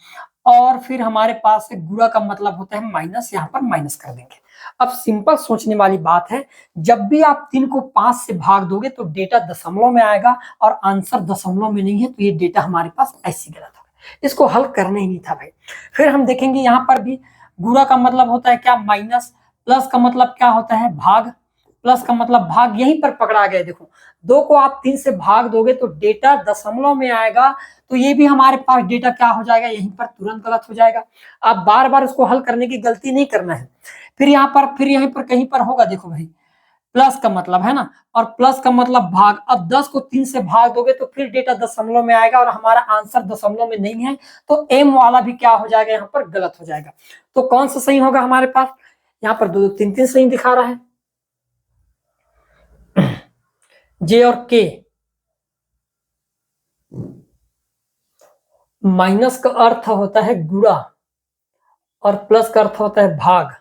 [SPEAKER 1] और फिर हमारे पास गुणा का मतलब होता है माइनस, यहाँ पर माइनस कर देंगे। अब सिंपल सोचने वाली बात है, जब भी आप 3 को 5 से भाग दोगे तो डेटा दशमलव में आएगा, और आंसर दशमलव में नहीं है, तो ये डेटा हमारे पास ऐसी गलत होगा, इसको हल करना ही नहीं था भाई। फिर हम देखेंगे यहाँ पर भी गुणा का मतलब होता है क्या, माइनस, प्लस का मतलब क्या होता है भाग, प्लस का मतलब भाग, यहीं पर पकड़ा गया। देखो 2 को आप 3 से भाग दोगे तो डेटा दशमलव में आएगा, तो ये भी हमारे पास डेटा क्या हो जाएगा, यहीं पर तुरंत गलत हो जाएगा। आप बार बार उसको हल करने की गलती नहीं करना है। फिर यहाँ पर, फिर यहीं पर कहीं पर होगा, देखो भाई प्लस का मतलब है ना, और प्लस का मतलब भाग। अब 10 को 3 से भाग दोगे तो फिर डेटा दशमलव में आएगा, और हमारा आंसर दशमलव में नहीं है, तो एम वाला भी क्या हो जाएगा, यहाँ पर गलत हो जाएगा। तो कौन सा सही होगा हमारे पास, यहाँ पर 2 2 3 3 सही दिखा रहा है, जे और के। माइनस का अर्थ होता है गुणा, और प्लस का अर्थ होता है भाग।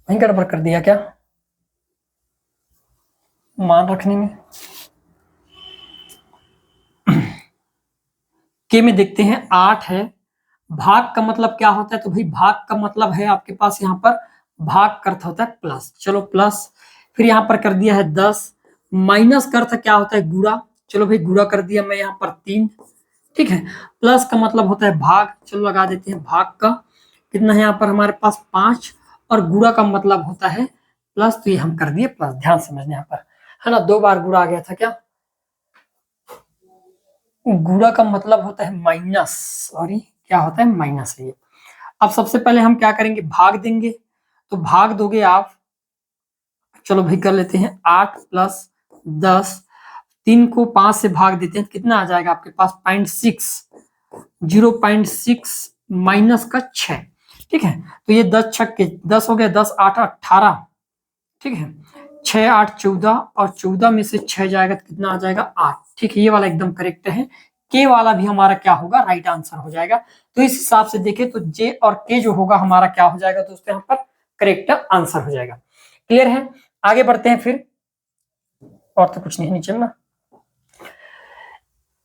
[SPEAKER 1] वहीं गड़बड़ कर दिया क्या मान रखने में। के में देखते हैं 8 है, भाग का मतलब क्या होता है, तो भाई भाग का मतलब है आपके पास यहाँ पर भाग का अर्थ होता है प्लस, चलो प्लस। फिर यहाँ पर कर दिया है 10, माइनस का अर्थ क्या होता है गुणा, चलो भाई गुणा कर दिया मैं यहाँ पर 3। ठीक है, प्लस का मतलब होता है भाग, चलो लगा देते हैं भाग का, कितना है यहाँ पर हमारे पास 5, और गुणा का मतलब होता है प्लस, तो ये हम कर दिए प्लस। ध्यान समझने यहाँ पर, है ना, 2 बार गुणा आ गया था क्या, गुणा का मतलब होता है माइनस, सॉरी क्या होता है माइनस है ये। अब सबसे पहले हम क्या करेंगे, भाग देंगे, तो भाग दोगे आप, चलो भाई कर लेते हैं 8 प्लस 10, 3 को 5 से भाग देते हैं, कितना आ जाएगा आपके पास 0.6 माइनस का 6। ठीक है, तो ये 10 छक्के 10 हो गया, 10 8 18। ठीक है, 6 8 14, और 14 में से 6 जाएगा तो कितना आ जाएगा 8। ठीक है, ये वाला एकदम करेक्ट है, के वाला भी हमारा क्या होगा, राइट आंसर हो जाएगा। तो इस हिसाब से देखें तो जे और के जो होगा हमारा क्या हो जाएगा दोस्तों, यहाँ पर करेक्ट आंसर हो जाएगा। क्लियर है, आगे बढ़ते हैं फिर, और तो कुछ नहीं नीचे ना।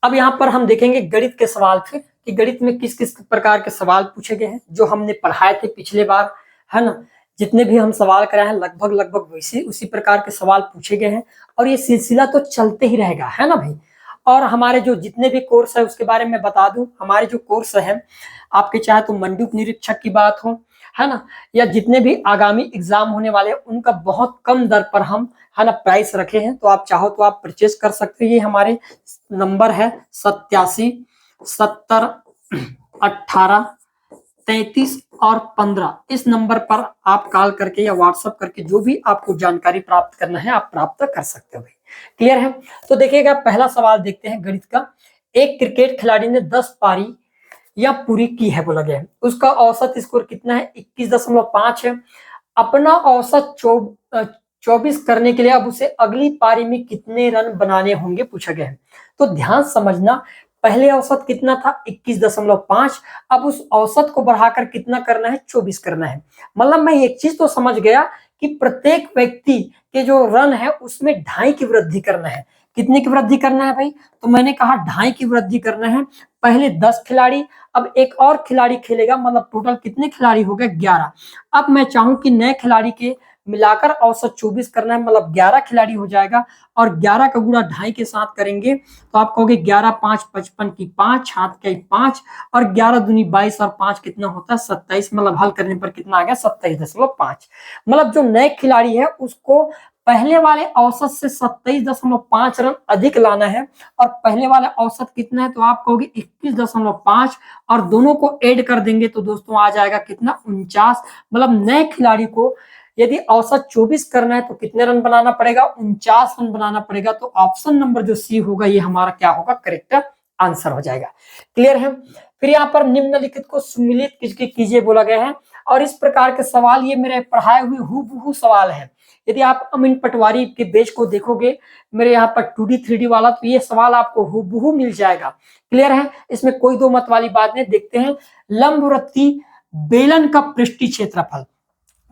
[SPEAKER 1] अब यहाँ पर हम देखेंगे गणित के सवाल फिर, कि गणित में किस किस प्रकार के सवाल पूछे गए हैं, जो हमने पढ़ाए थे पिछले बार, है ना। जितने भी हम सवाल कराए हैं लगभग वैसे उसी प्रकार के सवाल पूछे गए हैं, और ये सिलसिला तो चलते ही रहेगा, है ना भाई। और हमारे जो जितने भी कोर्स है उसके बारे में बता दूं, हमारे जो कोर्स है आपके, चाहे तो मंडूक निरीक्षक की बात हो, है ना, या जितने भी आगामी एग्जाम होने वाले हैं उनका बहुत कम दर पर हम, है ना, प्राइस रखे हैं। तो आप चाहो तो आप परचेज कर सकते हैं। ये हमारे नंबर है 87 70 18 33 और 15। इस नंबर पर आप कॉल करके या व्हाट्सएप करके जो भी आपको जानकारी प्राप्त करना है आप प्राप्त कर सकते हो भाई। क्लियर है? तो देखिएगा, पहला सवाल देखते हैं गणित का। एक क्रिकेट खिलाड़ी ने 10 पारी या पूरी की है बोला गया है, उसका औसत स्कोर कितना है? 21.5 है। अपना औसत 24 करने के लिए अब उसे अगली पारी में कितने रन बनाने होंगे पूछा गया है। तो ध्यान समझना, पहले औसत कितना था? 21.5। अब उस औसत को बढ़ाकर कितना करना है? 24 करना है। मतलब मैं एक चीज तो समझ गया कि प्रत्येक व्यक्ति के जो रन है उसमें 2.5 की वृद्धि करना है। कितने की वृद्धि करना है भाई? तो मैंने कहा 2.5 की वृद्धि करना है। पहले 10 खिलाड़ी, अब एक और खिलाड़ी खेलेगा, मतलब टोटल कितने खिलाड़ी हो गए? 11। अब मैं चाहूं कि नए खिलाड़ी के मिलाकर औसत 24 करना है, मतलब 11 खिलाड़ी हो जाएगा। और 11 का गुणा 2.5 के साथ करेंगे तो आप कहोगे 11 5 55 की 5, हाथ के 5, और 11 दूनी 22 और 5 कितना होता है? 27। मतलब हल करने पर कितना आ गया? 27.5। मतलब जो नए खिलाड़ी है उसको पहले वाले औसत से 27.5 रन अधिक लाना है। और पहले वाला औसत कितना है? तो आप कहोगे 21.5, और दोनों को ऐड कर देंगे तो दोस्तों आ जाएगा कितना? 49। मतलब नए खिलाड़ी को यदि औसत 24 करना है तो कितने रन बनाना पड़ेगा? 49 रन बनाना पड़ेगा। तो ऑप्शन नंबर जो सी होगा ये हमारा क्या होगा? करेक्ट आंसर हो जाएगा। क्लियर है? फिर यहाँ पर निम्नलिखित को सम्मिलित कीजिए बोला गया है। और इस प्रकार के सवाल ये मेरे पढ़ाए हुए हूबहू सवाल है। यदि आप अमीन पटवारी के पेज को देखोगे मेरे यहाँ पर 2D 3D वाला, तो ये सवाल आपको हूबहू मिल जाएगा। क्लियर है? इसमें कोई दो मत वाली बात नहीं। देखते हैं, लंबवृत्तीय बेलन का पृष्ठीय क्षेत्रफल।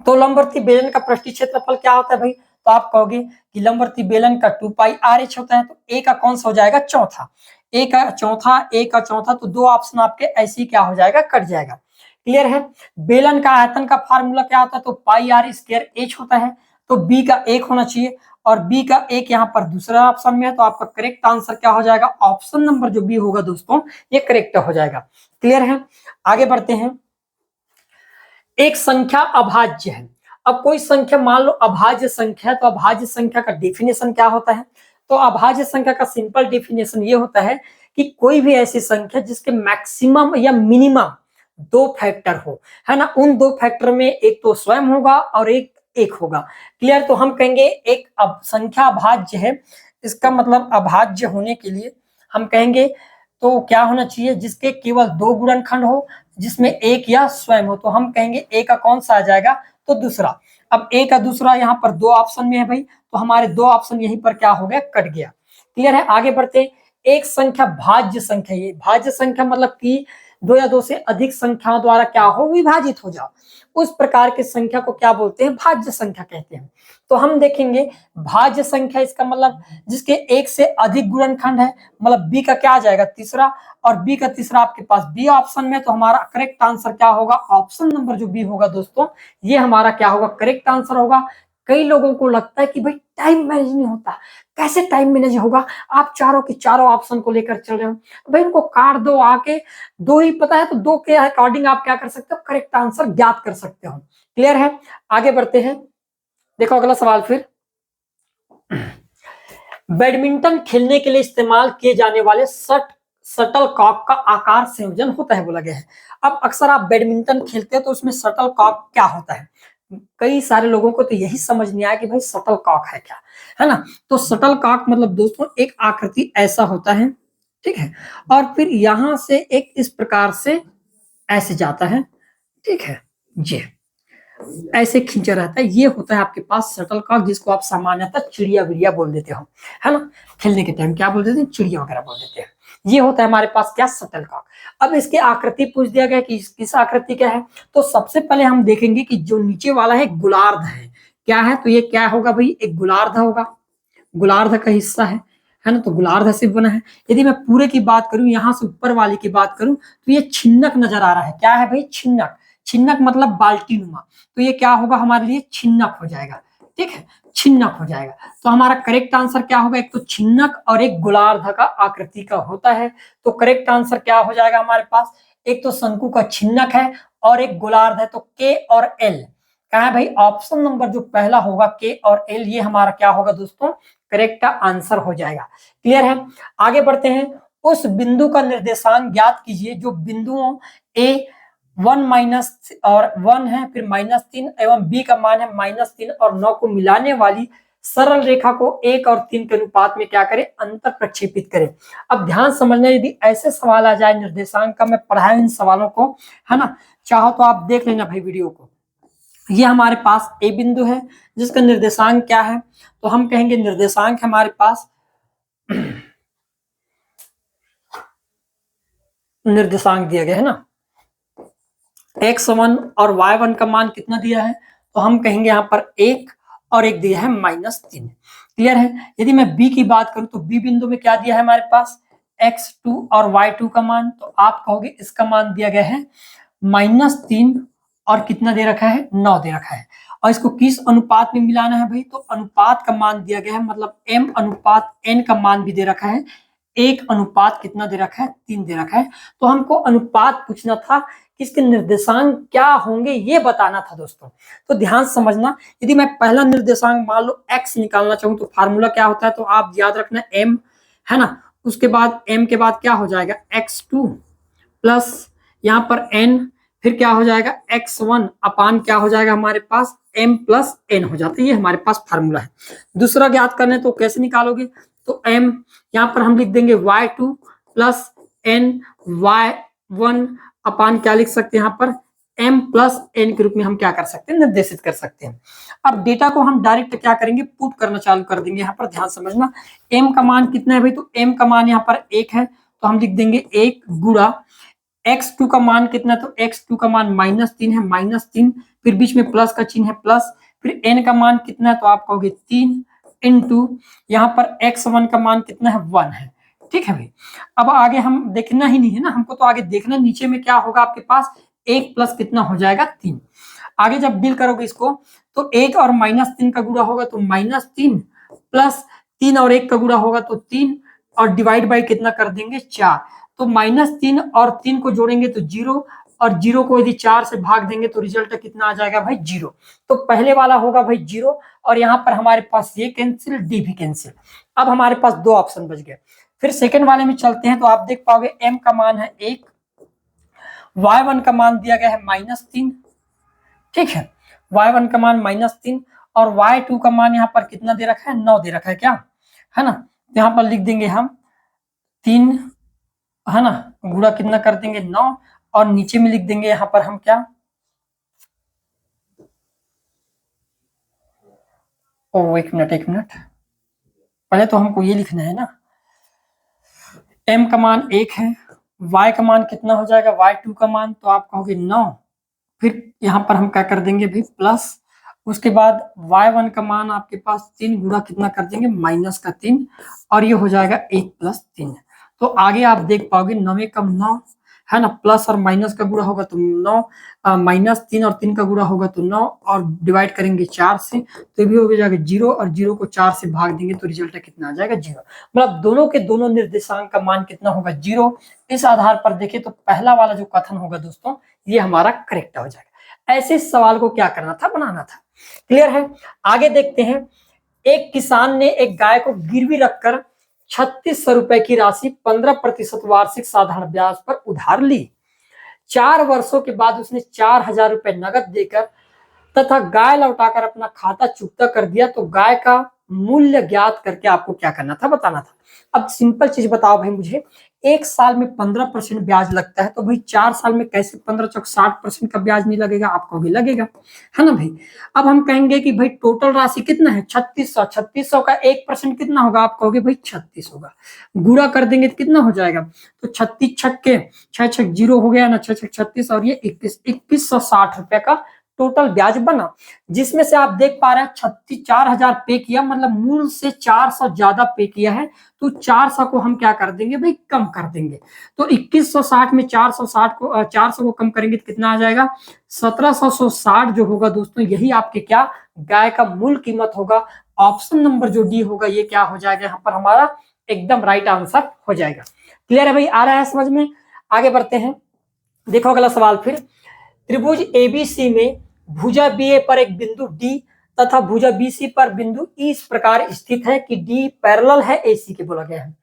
[SPEAKER 1] तो लंबवृत्तीय बेलन का पृष्ठीय क्षेत्रफल क्या होता है भाई? तो आप कहोगे कि लंबवृत्तीय बेलन का 2πr(h) होता है। तो ए का कौन सा हो जाएगा? चौथा। ए का चौथा, तो दो ऑप्शन आपके ऐसे ही क्या हो जाएगा? कट जाएगा। क्लियर है? बेलन का आयतन का फार्मूला क्या होता है? तो πr² होता है। तो बी का 1 होना चाहिए, और बी का 1 यहाँ पर दूसरा ऑप्शन में है। तो आपका करेक्ट आंसर क्या हो जाएगा? ऑप्शन नंबर जो बी होगा दोस्तों ये करेक्ट हो जाएगा। क्लियर है? आगे बढ़ते हैं। एक संख्या अभाज्य है। अब कोई संख्या मान लो अभाज्य संख्या है, तो अभाज्य संख्या का डेफिनेशन क्या होता है? तो अभाज्य संख्या का सिंपल डेफिनेशन ये होता है कि कोई भी ऐसी संख्या जिसके मैक्सिमम या मिनिमम 2 फैक्टर हो, है ना, उन 2 फैक्टर में एक तो स्वयं होगा और एक होगा। क्लियर? तो हम कहेंगे एक संख्या अभाज्य है, इसका मतलब अभाज्य होने के लिए हम कहेंगे तो क्या होना चाहिए? जिसके केवल 2 गुणनखंड हो, जिसमें एक या स्वयं हो। तो हम कहेंगे ए का कौन सा आ जाएगा? तो दूसरा। अब ए का दूसरा यहाँ पर 2 ऑप्शन में है भाई, तो हमारे 2 ऑप्शन यहीं पर क्या हो गया? कट गया। क्लियर है? आगे बढ़ते हैं। एक संख्या भाज्य संख्या, ये भाज्य संख्या मतलब कि 2 या 2 से अधिक संख्याओं द्वारा क्या हो? विभाजित हो जाओ। उस प्रकार की संख्या को क्या बोलते हैं? भाज्य संख्या कहते हैं। तो हम देखेंगे भाज्य संख्या, इसका मतलब जिसके एक से अधिक गुणनखंड है, मतलब बी का क्या आ जाएगा? तीसरा। और बी का तीसरा आपके पास बी ऑप्शन में, तो हमारा करेक्ट आंसर क्या होगा? ऑप्शन नंबर जो बी होगा दोस्तों ये हमारा क्या होगा? करेक्ट आंसर होगा। कई लोगों को लगता है कि भाई टाइम मैनेज नहीं होता, कैसे टाइम मैनेज होगा? आप चारों के चारों ऑप्शन को लेकर चल रहे हो, भाई उनको काट दो, आके 2 ही पता है तो 2 के अकॉर्डिंग आप क्या कर सकते हो? करेक्ट आंसर ज्ञात कर सकते हो। क्लियर है? आगे बढ़ते हैं। देखो अगला सवाल फिर। बैडमिंटन खेलने के लिए इस्तेमाल किए जाने वाले शटल कॉक का आकार संयोजन होता है बोला गया है। अब अक्सर आप बैडमिंटन खेलते हैं तो उसमें शटल कॉक क्या होता है? कई सारे लोगों को तो यही समझ नहीं आया कि भाई शटल कॉक है क्या, है ना। तो शटल कॉक मतलब दोस्तों एक आकृति ऐसा होता है, ठीक है, और फिर यहां से एक इस प्रकार से ऐसे जाता है, ठीक है, ये ऐसे खींचा रहता है। ये होता है आपके पास शटल कॉक, जिसको आप सामान्यतः चिड़िया विड़िया बोल देते हो, है ना। खेलने के टाइम क्या बोल देते हैं? चिड़िया वगैरह बोल देते हैं। ये होता है हमारे पास क्या? Shuttlecock. अब इसकी आकृति पूछ दिया गया कि किस आकृति का है, तो सबसे पहले हम देखेंगे कि जो नीचे वाला है गोलार्ध है, क्या है? तो ये क्या होगा भाई? एक गोलार्ध होगा, गोलार्ध का हिस्सा है ना। तो गोलार्ध से बना है। यदि मैं पूरे की बात करूं, यहां से ऊपर वाले की बात करूं, तो ये छिन्नक नजर आ रहा है। क्या है भाई? छिन्नक। छिन्नक मतलब बाल्टी नुमा। तो ये क्या होगा? हमारे लिए छिन्नक हो जाएगा, ठीक है, छिन्नक हो जाएगा। तो हमारा करेक्ट आंसर क्या होगा? एक तो छिन्नक और एक गोलार्ध का आकृति का होता है। तो करेक्ट आंसर क्या हो जाएगा हमारे पास? एक तो शंकु का छिन्नक है और एक गोलार्ध है। तो के और एल क्या है भाई, ऑप्शन नंबर जो पहला होगा के और एल, ये हमारा क्या होगा दोस्तों, करेक्ट आंसर हो जाएगा। क्लियर है, आगे बढ़ते हैं। उस बिंदु का निर्देशांक ज्ञात कीजिए जो बिंदुओं ए 1 और 1 है, फिर -3 एवं बी का मान है -3 और 9 को मिलाने वाली सरल रेखा को 1 और 3 के अनुपात में क्या करें, अंतर प्रक्षेपित करें। अब ध्यान समझना, यदि ऐसे सवाल आ जाए निर्देशांक का, मैं पढ़ाया इन सवालों को, है ना, चाहो तो आप देख लेना भाई वीडियो को। ये हमारे पास ए बिंदु है जिसका निर्देशांक क्या है, तो हम कहेंगे निर्देशांक हमारे पास निर्देशांक दिया गया है ना, x1 और y1 का मान कितना दिया है, तो हम कहेंगे यहाँ पर 1 और 1 दिया है -3। क्लियर है, यदि मैं b की बात करूं तो b बिंदु में क्या दिया है हमारे पास, x2 और y2 का मान, तो आप कहोगे इसका मान दिया गया है -3 और कितना दे रखा है, 9 दे रखा है। और इसको किस अनुपात में मिलाना है भाई, तो अनुपात का मान दिया गया है, मतलब m अनुपात n का मान भी दे रखा है, 1 अनुपात कितना दे रखा है, 3 दे रखा है। तो हमको अनुपात पूछना था, इसके निर्देशांक क्या होंगे ये बताना था दोस्तों। तो ध्यान समझना, यदि मैं पहला निर्देशांक मान लो x निकालना चाहूं तो फार्मूला क्या होता है, तो आप याद रखना m, है ना, उसके बाद m के बाद क्या हो जाएगा, x2 प्लस यहाँ पर n, फिर क्या हो जाएगा x1 अपान क्या हो जाएगा हमारे पास m प्लस n हो जाता है। ये हमारे पास फार्मूला है। दूसरा ज्ञात करने तो कैसे निकालोगे, तो m यहाँ पर हम लिख देंगे y2 प्लस n y1 अपान क्या लिख सकते हैं यहाँ पर m प्लस n के रूप में हम क्या कर सकते हैं, निर्देशित कर सकते हैं। अब डेटा को हम डायरेक्ट क्या करेंगे, पुट करना चालू कर देंगे। यहाँ पर ध्यान समझना, m का मान कितना है भाई, तो m का मान यहाँ पर 1 है, तो हम लिख देंगे 1 गुणा x2 का मान कितना, तो x2 का मान -3 है, -3, फिर बीच में प्लस का चिन्ह है प्लस, फिर n का मान कितना है, तो आप कहोगे 3 इंटू यहाँ पर x1 का मान कितना है, 1 है। ठीक है भाई, अब आगे हम देखना ही नहीं है ना, हमको तो आगे देखना नीचे में क्या होगा आपके पास, 1 प्लस कितना हो जाएगा 3। आगे जब डील करोगे इसको तो 1 और -3 का गुणा होगा तो -3 प्लस 3 और 1 का गुणा होगा तो 3 और डिवाइड बाई कितना कर देंगे 4। तो -3 और 3 को जोड़ेंगे तो 0 और 0 को यदि 4 से भाग देंगे तो रिजल्ट कितना आ जाएगा भाई 0। तो पहले वाला होगा भाई 0 और यहाँ पर हमारे पास ये कैंसिल, डी भी कैंसिल। अब हमारे पास 2 ऑप्शन बच गए। फिर सेकंड वाले में चलते हैं तो आप देख पाओगे m का मान है 1, y1 का मान दिया गया है -3। ठीक है, y1 का मान -3 और y2 का मान यहाँ पर कितना दे रखा है, 9 दे रखा है, क्या है ना, यहाँ पर लिख देंगे हम 3, है ना, गुणा कितना कर देंगे 9 और नीचे में लिख देंगे यहाँ पर हम क्या, एक मिनट, पहले तो हमको ये लिखना है ना, m का मान 1 है, y का मान कितना हो जाएगा, y2 का मान, तो आप कहोगे 9, फिर यहाँ पर हम क्या कर देंगे भी प्लस, उसके बाद y1 का मान आपके पास 3 गुणा कितना कर देंगे -3 और ये हो जाएगा 1 + 3। तो आगे आप देख पाओगे 9 कम 9, है ना, प्लस और माइनस का गुणा होगा तो 9, -3 और 3 का गुणा होगा तो 9 और डिवाइड करेंगे 4 से तो ये भी हो जाएगा 0 और 0 को 4 से भाग देंगे तो रिजल्ट कितना आ जाएगा 0। मतलब दोनों के दोनों निर्देशांक का मान कितना होगा 0। इस आधार पर देखें तो पहला वाला जो कथन होगा दोस्तों ये हमारा करेक्ट हो जाएगा। ऐसे सवाल को क्या करना था, बनाना था। क्लियर है, आगे देखते हैं। एक किसान ने एक गाय को गिरवी रखकर 3600 रुपए की राशि 15% वार्षिक साधारण ब्याज पर उधार ली। 4 वर्षों के बाद उसने 4000 रुपए नगद देकर तथा गाय लौटाकर अपना खाता चुकता कर दिया। तो गाय का मूल्य ज्ञात करके आपको क्या करना था, बताना था। अब सिंपल चीज बताओ भाई मुझे, 1 साल में 15% ब्याज लगता है तो भाई 4 साल में कैसे 15 चौक 60% का ब्याज नहीं लगेगा, आपको भी लगेगा, है ना भाई। अब हम कहेंगे कि भाई टोटल राशि कितना है 3600 का 1% कितना होगा, आप कहोगे भाई 36 होगा। गुणा कर देंगे तो कितना हो जाएगा, तो 36 छक्के 6 छक 0 हो गया ना, 6 छक 36 और ये 2160 रुपए का टोटल ब्याज बना। जिसमें से आप देख पा रहे हैं 4000 पे किया, मतलब मूल से 400 ज्यादा पे किया है तो 400 को हम क्या कर देंगे भाई, कम कर देंगे। तो 2160 में 400 को कम करेंगे तो कितना आ जाएगा 1760 जो होगा दोस्तों, यही आपके क्या गाय का मूल कीमत होगा। ऑप्शन नंबर जो डी होगा ये क्या हो जाएगा यहाँ पर हमारा एकदम राइट आंसर हो जाएगा। क्लियर है भाई, आ रहा है समझ में। आगे बढ़ते हैं। देखो अगला सवाल फिर, त्रिभुज एबीसी में भुजा बीए पर एक बिंदु डी तथा भुजा बीसी पर बिंदु ई इस प्रकार स्थित है कि डी पैरेलल है एसी के, बोला गया है।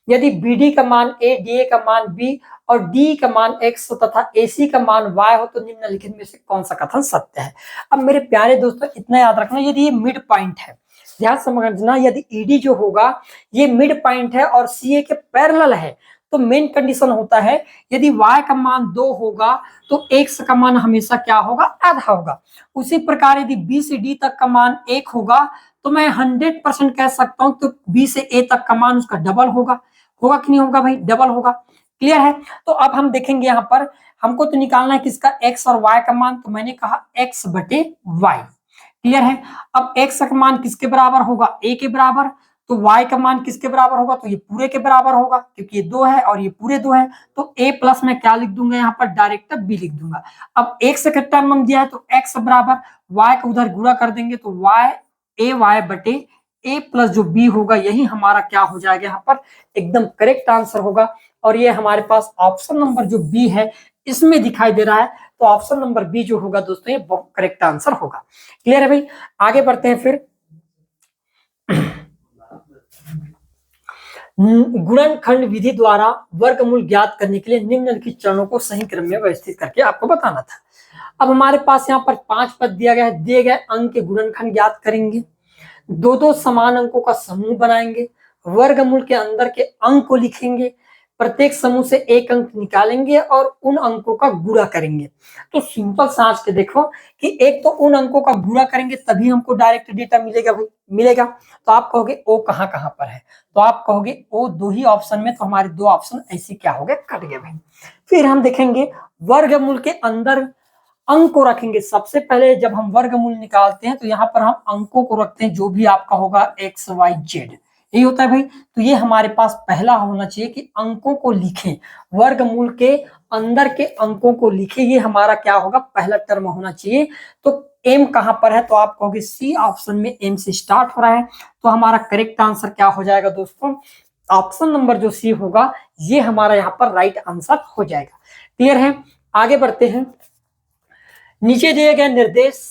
[SPEAKER 1] यदि बीडी का मान ए, डीए का मान बी और डी का मान एक्स तथा एसी का मान वाई हो तो निम्नलिखित में से कौन सा कथन सत्य है। अब मेरे प्यारे दोस्तों इतना याद रखना, यदि ये मिड पॉइंट है, ध्यान समझना, यदि ईडी जो होगा ये मिड पॉइंट है और सीए के पैरेलल है तो मेन कंडीशन होता है यदि y का मान 2 होगा तो x का मान हमेशा क्या होगा, आधा होगा। उसी प्रकार यदि b से d तक का मान 1 होगा तो मैं 100% कह सकता हूं तो b से a तक का मान उसका डबल होगा। होगा कि नहीं होगा भाई, डबल होगा। क्लियर है। तो अब हम देखेंगे यहाँ पर हमको तो निकालना है किसका, x और y का मान, तो मैंने कहा x बटे y। क्लियर है। अब x का मान किसके बराबर होगा, a के बराबर, तो y का मान किसके बराबर होगा, तो ये पूरे के बराबर होगा क्योंकि ये 2 है और ये पूरे 2 है। तो a प्लस में क्या लिख दूंगा यहाँ पर, डायरेक्ट b लिख दूंगा। अब x का टर्म हम दिया है तो x बराबर y का उधर गुणा कर देंगे तो y a y बटे a प्लस जो b होगा यही हमारा क्या हो जाएगा, यहाँ पर एकदम करेक्ट आंसर होगा। और ये हमारे पास ऑप्शन नंबर जो बी है इसमें दिखाई दे रहा है, तो ऑप्शन नंबर बी जो होगा दोस्तों ये करेक्ट आंसर होगा। क्लियर है भाई। आगे बढ़ते हैं फिर, गुणनखंड विधि द्वारा वर्गमूल ज्ञात करने के लिए निम्नलिखित चरणों को सही क्रम में व्यवस्थित करके आपको बताना था। अब हमारे पास यहाँ पर 5 पद दिया गया है, दिए गए अंक के गुणनखंड ज्ञात करेंगे, 2-2 समान अंकों का समूह बनाएंगे, वर्गमूल के अंदर के अंक को लिखेंगे, प्रत्येक समूह से एक अंक निकालेंगे और उन अंकों का गुणा करेंगे। तो सिंपल समझ के देखो कि एक तो उन अंकों का गुणा करेंगे तभी हमको डायरेक्ट डेटा मिलेगा भाई, मिलेगा। तो आप कहोगे ओ कहाँ कहाँ पर है, तो आप कहोगे ओ 2 ही ऑप्शन में, तो हमारे 2 ऑप्शन ऐसे क्या हो गए, कट गए भाई। फिर हम देखेंगे वर्गमूल के अंदर अंक को रखेंगे। सबसे पहले जब हम वर्गमूल निकालते हैं तो यहाँ पर हम अंकों को रखते हैं, जो भी आपका होगा एक्स वाई जेड, यही होता है भाई। तो ये हमारे पास पहला होना चाहिए कि अंकों को लिखें, वर्गमूल के अंदर के अंकों को लिखें, ये हमारा क्या होगा, पहला टर्म होना चाहिए। तो एम कहां पर है, तो आप कहोगे सी ऑप्शन में एम से स्टार्ट हो रहा है, तो हमारा करेक्ट आंसर क्या हो जाएगा दोस्तों, ऑप्शन नंबर जो सी होगा ये हमारा यहाँ पर राइट आंसर हो जाएगा। क्लियर है। आगे बढ़ते हैं, नीचे दिए गए निर्देश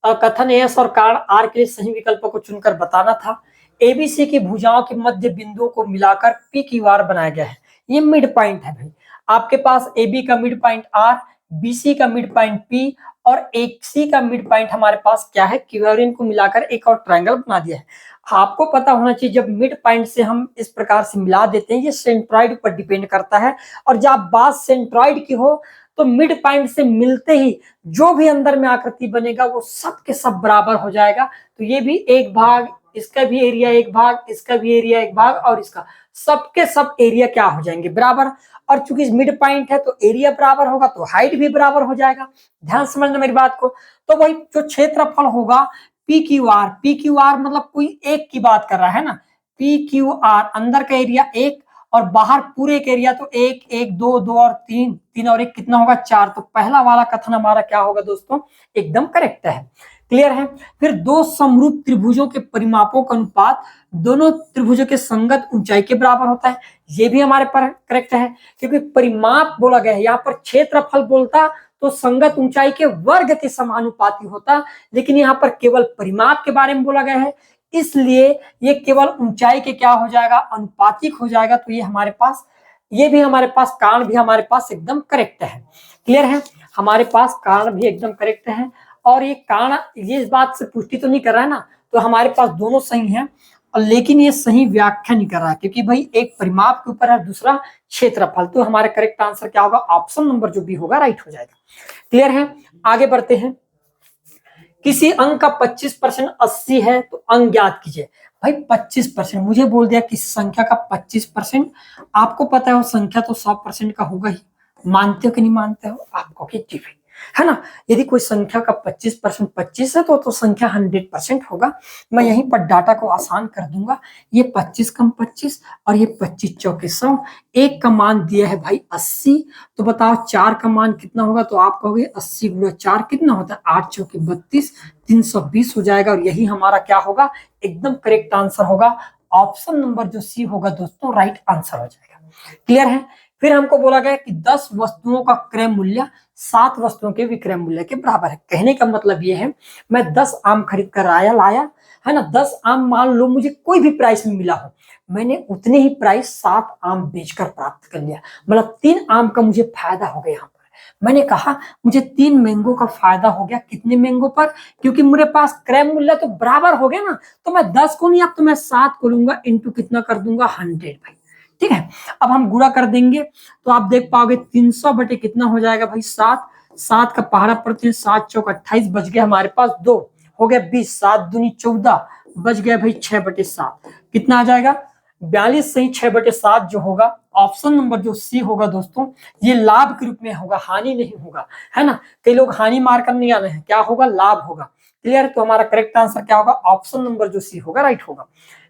[SPEAKER 1] कथन एस और कारण आर के लिए सही विकल्पों को चुनकर बताना था। एबीसी की भुजाओं के मध्य बिंदुओं को मिलाकर पी क्यू आर बनाया गया है। ये मिड पॉइंट है भाई, आपके पास ए बी का मिड पॉइंट आर, बीसी का मिड पॉइंट पी और एक सी का मिड पॉइंट हमारे पास क्या है, क्यू आर। इनको मिलाकर एक और ट्रायंगल बना दिया है। आपको पता होना चाहिए जब मिड पॉइंट से हम इस प्रकार से मिला देते हैं, ये सेंट्रॉइड पर डिपेंड करता है, और जब बात सेंट्रॉइड की हो तो मिड पॉइंट से मिलते ही जो भी अंदर में आकृति बनेगा वो सब के सब बराबर हो जाएगा। तो ये भी एक भाग, इसका भी एरिया एक भाग, इसका भी एरिया एक भाग, और इसका सबके सब एरिया क्या हो जाएंगे, बराबर। और चूंकि मिड पॉइंट है तो एरिया बराबर होगा तो हाइट भी बराबर हो जाएगा। ध्यान समझना मेरी बात को। तो वही जो क्षेत्रफल होगा पी क्यू आर मतलब कोई एक की बात कर रहा है ना, पी क्यू आर अंदर का एरिया एक और बाहर पूरे के एरिया तो एक, एक, दो, दो और तीन, तीन और एक कितना होगा, 4। तो पहला वाला कथन हमारा क्या होगा दोस्तों, एकदम करेक्ट है। क्लियर है। फिर दो समरूप त्रिभुजों के परिमापों का अनुपात दोनों त्रिभुजों के संगत ऊंचाई के बराबर होता है, ये भी हमारे पर करेक्ट है, क्योंकि परिमाप बोला गया है, यहाँ पर क्षेत्रफल बोलता तो संगत ऊंचाई के वर्ग के समानुपाती होता, लेकिन यहाँ पर केवल परिमाप के बारे में बोला गया है, इसलिए ये केवल ऊंचाई के क्या हो जाएगा, अनुपातिक हो जाएगा। तो ये हमारे पास, ये भी हमारे पास कारण भी हमारे पास एकदम करेक्ट है। क्लियर है। हमारे पास कारण भी एकदम करेक्ट है, और ये कारण ये इस बात से पुष्टि तो नहीं कर रहा है ना, तो हमारे पास दोनों सही है, और लेकिन ये सही व्याख्या नहीं कर रहा है, क्योंकि भाई एक परिमाप के ऊपर है, दूसरा क्षेत्रफल। तो हमारा करेक्ट आंसर क्या होगा, ऑप्शन नंबर जो भी होगा राइट हो जाएगा। क्लियर है। आगे बढ़ते हैं, किसी अंक का 25% 80 है तो अंक ज्ञात कीजिए। भाई 25%, मुझे बोल दिया किसी संख्या का 25%, आपको पता है वो संख्या तो 100% का होगा ही, मानते हो कि नहीं मानते हो, आपको कि जी है ना। यदि कोई संख्या का 25% 25 है तो संख्या 100% होगा। मैं यहीं पर डाटा को आसान कर दूंगा, ये 25 कम 25 और ये 25 चौके 100, एक का मान दिया है भाई 80, तो बताओ 4 का मान कितना होगा, तो आप कहोगे 80 गुणा 4 कितना होता है, 8 चौके 32, 320 हो जाएगा, और यही हमारा क्या होगा, एकदम करेक्ट आंसर होगा। ऑप्शन नंबर जो सी होगा दोस्तों राइट आंसर हो जाएगा। क्लियर है। फिर फिर हमको बोला गया कि 10 वस्तुओं का क्रय मूल्य 7 वस्तुओं के विक्रय मूल्य के बराबर है। कहने का मतलब ये है, मैं 10 आम खरीद कर लाया है ना, 10 आम मान लो मुझे कोई भी प्राइस में मिला हो, मैंने उतने ही प्राइस 7 आम बेचकर प्राप्त कर लिया, मतलब 3 आम का मुझे फायदा हो गया। यहाँ पर मैंने कहा मुझे 3 मैंगो का फायदा हो गया। कितने मैंगो पर? क्योंकि मेरे पास क्रय मूल्य तो बराबर हो गया ना, तो मैं 10 को नहीं, अब तो मैं 7 को लूंगा, इंटू कितना कर दूंगा 100 भाई। ठीक है, अब हम गुणा कर देंगे तो आप देख पाओगे 300 बटे कितना हो जाएगा भाई 7, 7 का पहाड़ा पड़ते हैं, 7 चौक 28, बच गया हमारे पास 2, हो गया 20, 7 दूनी 14, बच गया भाई 6 बटे 7, कितना आ जाएगा 42 सही 6 बटे 7 जो होगा ऑप्शन नंबर जो सी होगा दोस्तों, ये लाभ के रूप में होगा, हानि नहीं होगा, है ना। कई लोग हानि मारकर नहीं आ रहे हैं, क्या होगा लाभ होगा। क्लियर? तो हमारा करेक्ट आंसर क्या होगा, ऑप्शन नंबर जो सी होगा राइट होगा।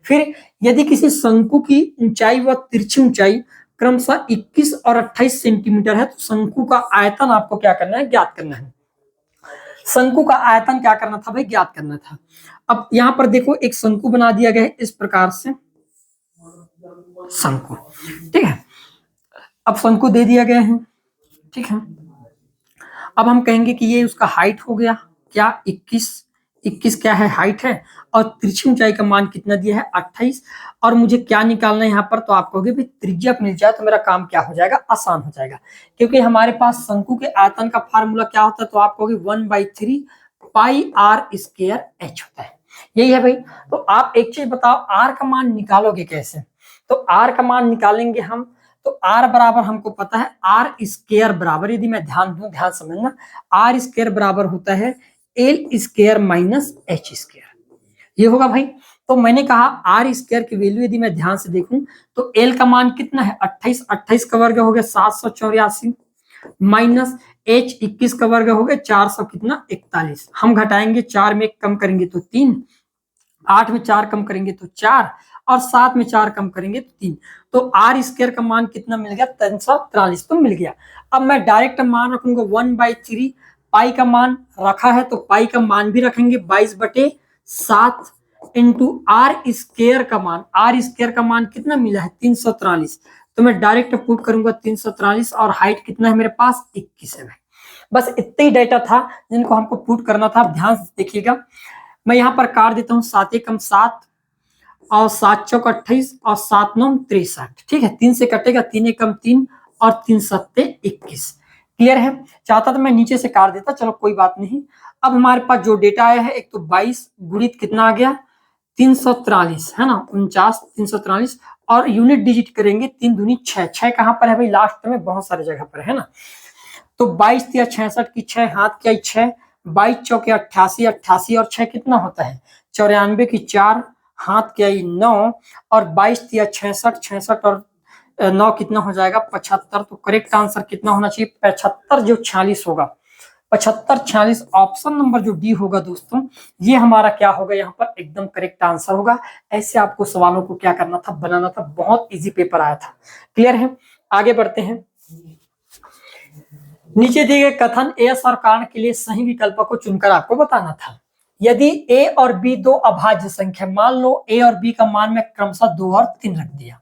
[SPEAKER 1] फिर यदि किसी शंकु की ऊंचाई व तिरछी ऊंचाई क्रमशः 21 और 28 सेंटीमीटर है, तो शंकु का आयतन आपको क्या करना है, ज्ञात करना है। शंकु का आयतन क्या करना था भाई, ज्ञात करना था। अब यहाँ पर देखो एक शंकु बना दिया गया है इस प्रकार से, शंकु, ठीक है। अब शंकु दे दिया गया है, ठीक है। अब हम कहेंगे कि ये उसका हाइट हो गया क्या 21 क्या है हाइट है, और तिरछी ऊंचाई का मान कितना दिया है 28, और मुझे क्या निकालना है यहाँ पर, तो आप कहोगे भाई त्रिज्या मिल जाए तो मेरा काम क्या हो जाएगा, आसान हो जाएगा। क्योंकि हमारे पास शंकु के आयतन का फार्मूला क्या होता है, तो आप कहोगे 1/3 पाई आर स्क्वायर एच होता है, यही है भाई। तो आप एक चीज बताओ, आर का मान निकालोगे कैसे, तो आर का मान निकालेंगे हम, तो आर बराबर हमको पता है आर स्क्वायर बराबर, यदि मैं ध्यान दूं, ध्यान समझना, आर स्क्वायर बराबर होता है L square minus H square, ये होगा भाई। तो मैंने कहा आर स्क्वायर की वैल्यू यदि मैं ध्यान से देखूं तो एल का मान कितना है 28, 28 का वर्ग हो गया 784, माइनस एच 21 का वर्ग हो गया 400 कितना 41, हम घटाएंगे 4 में कम करेंगे तो 3, 8 में 4 कम करेंगे तो 4, और 7 में 4 कम करेंगे तो 3, तो आर स्क्वायर का मान कितना मिल गया 343, तो मिल गया। अब मैं डायरेक्ट मान रखूंगा 1/3, पाई का मान रखा है तो पाई का मान भी रखेंगे 22/7 इंटू आर स्क्वायर का मान, आर स्क्वायर का मान कितना मिला है 343, तो मैं डायरेक्ट पुट करूंगा 343, और हाइट कितना है मेरे पास 21 है भाई। बस इतना ही डेटा था जिनको हमको पुट करना था, ध्यान से देखिएगा। मैं यहाँ पर काट देता हूँ 7 एकम 7, और 7 चौक 28, और 7 9 63, ठीक है, 3 से कटेगा 3 एकम 3, और 3 सत्ते 21। क्लियर है? चाहता तो मैं नीचे से काट देता, चलो कोई बात नहीं। अब हमारे पास जो डेटा आया है, एक तो 22 गुणित कितना आ गया 343, है ना, 49 343, और यूनिट डिजिट करेंगे 3 दूनी 6, 6 कहाँ पर है भाई, लास्ट में बहुत सारे जगह पर है ना। तो 22 या 66 की 6 हाथ क्या 6, 22 चौके 88, 88 और 6 कितना होता है 94 की 4 हाथ क्या 9, और 22 या 66, 66 और 9 कितना हो जाएगा 75, तो करेक्ट आंसर कितना होना चाहिए 75 जो 46 होगा, 75 46 ऑप्शन नंबर जो डी होगा दोस्तों, ये हमारा क्या होगा यहाँ पर एकदम करेक्ट आंसर होगा। ऐसे आपको सवालों को क्या करना था, बनाना था, बहुत इजी पेपर आया था। क्लियर है? आगे बढ़ते हैं। नीचे दिए गए कथन एस और कारण के लिए सही विकल्प को चुनकर आपको बताना था। यदि ए और बी दो अभाज्य संख्या, मान लो ए और बी का मान में क्रमशः 2 और 3 रख दिया,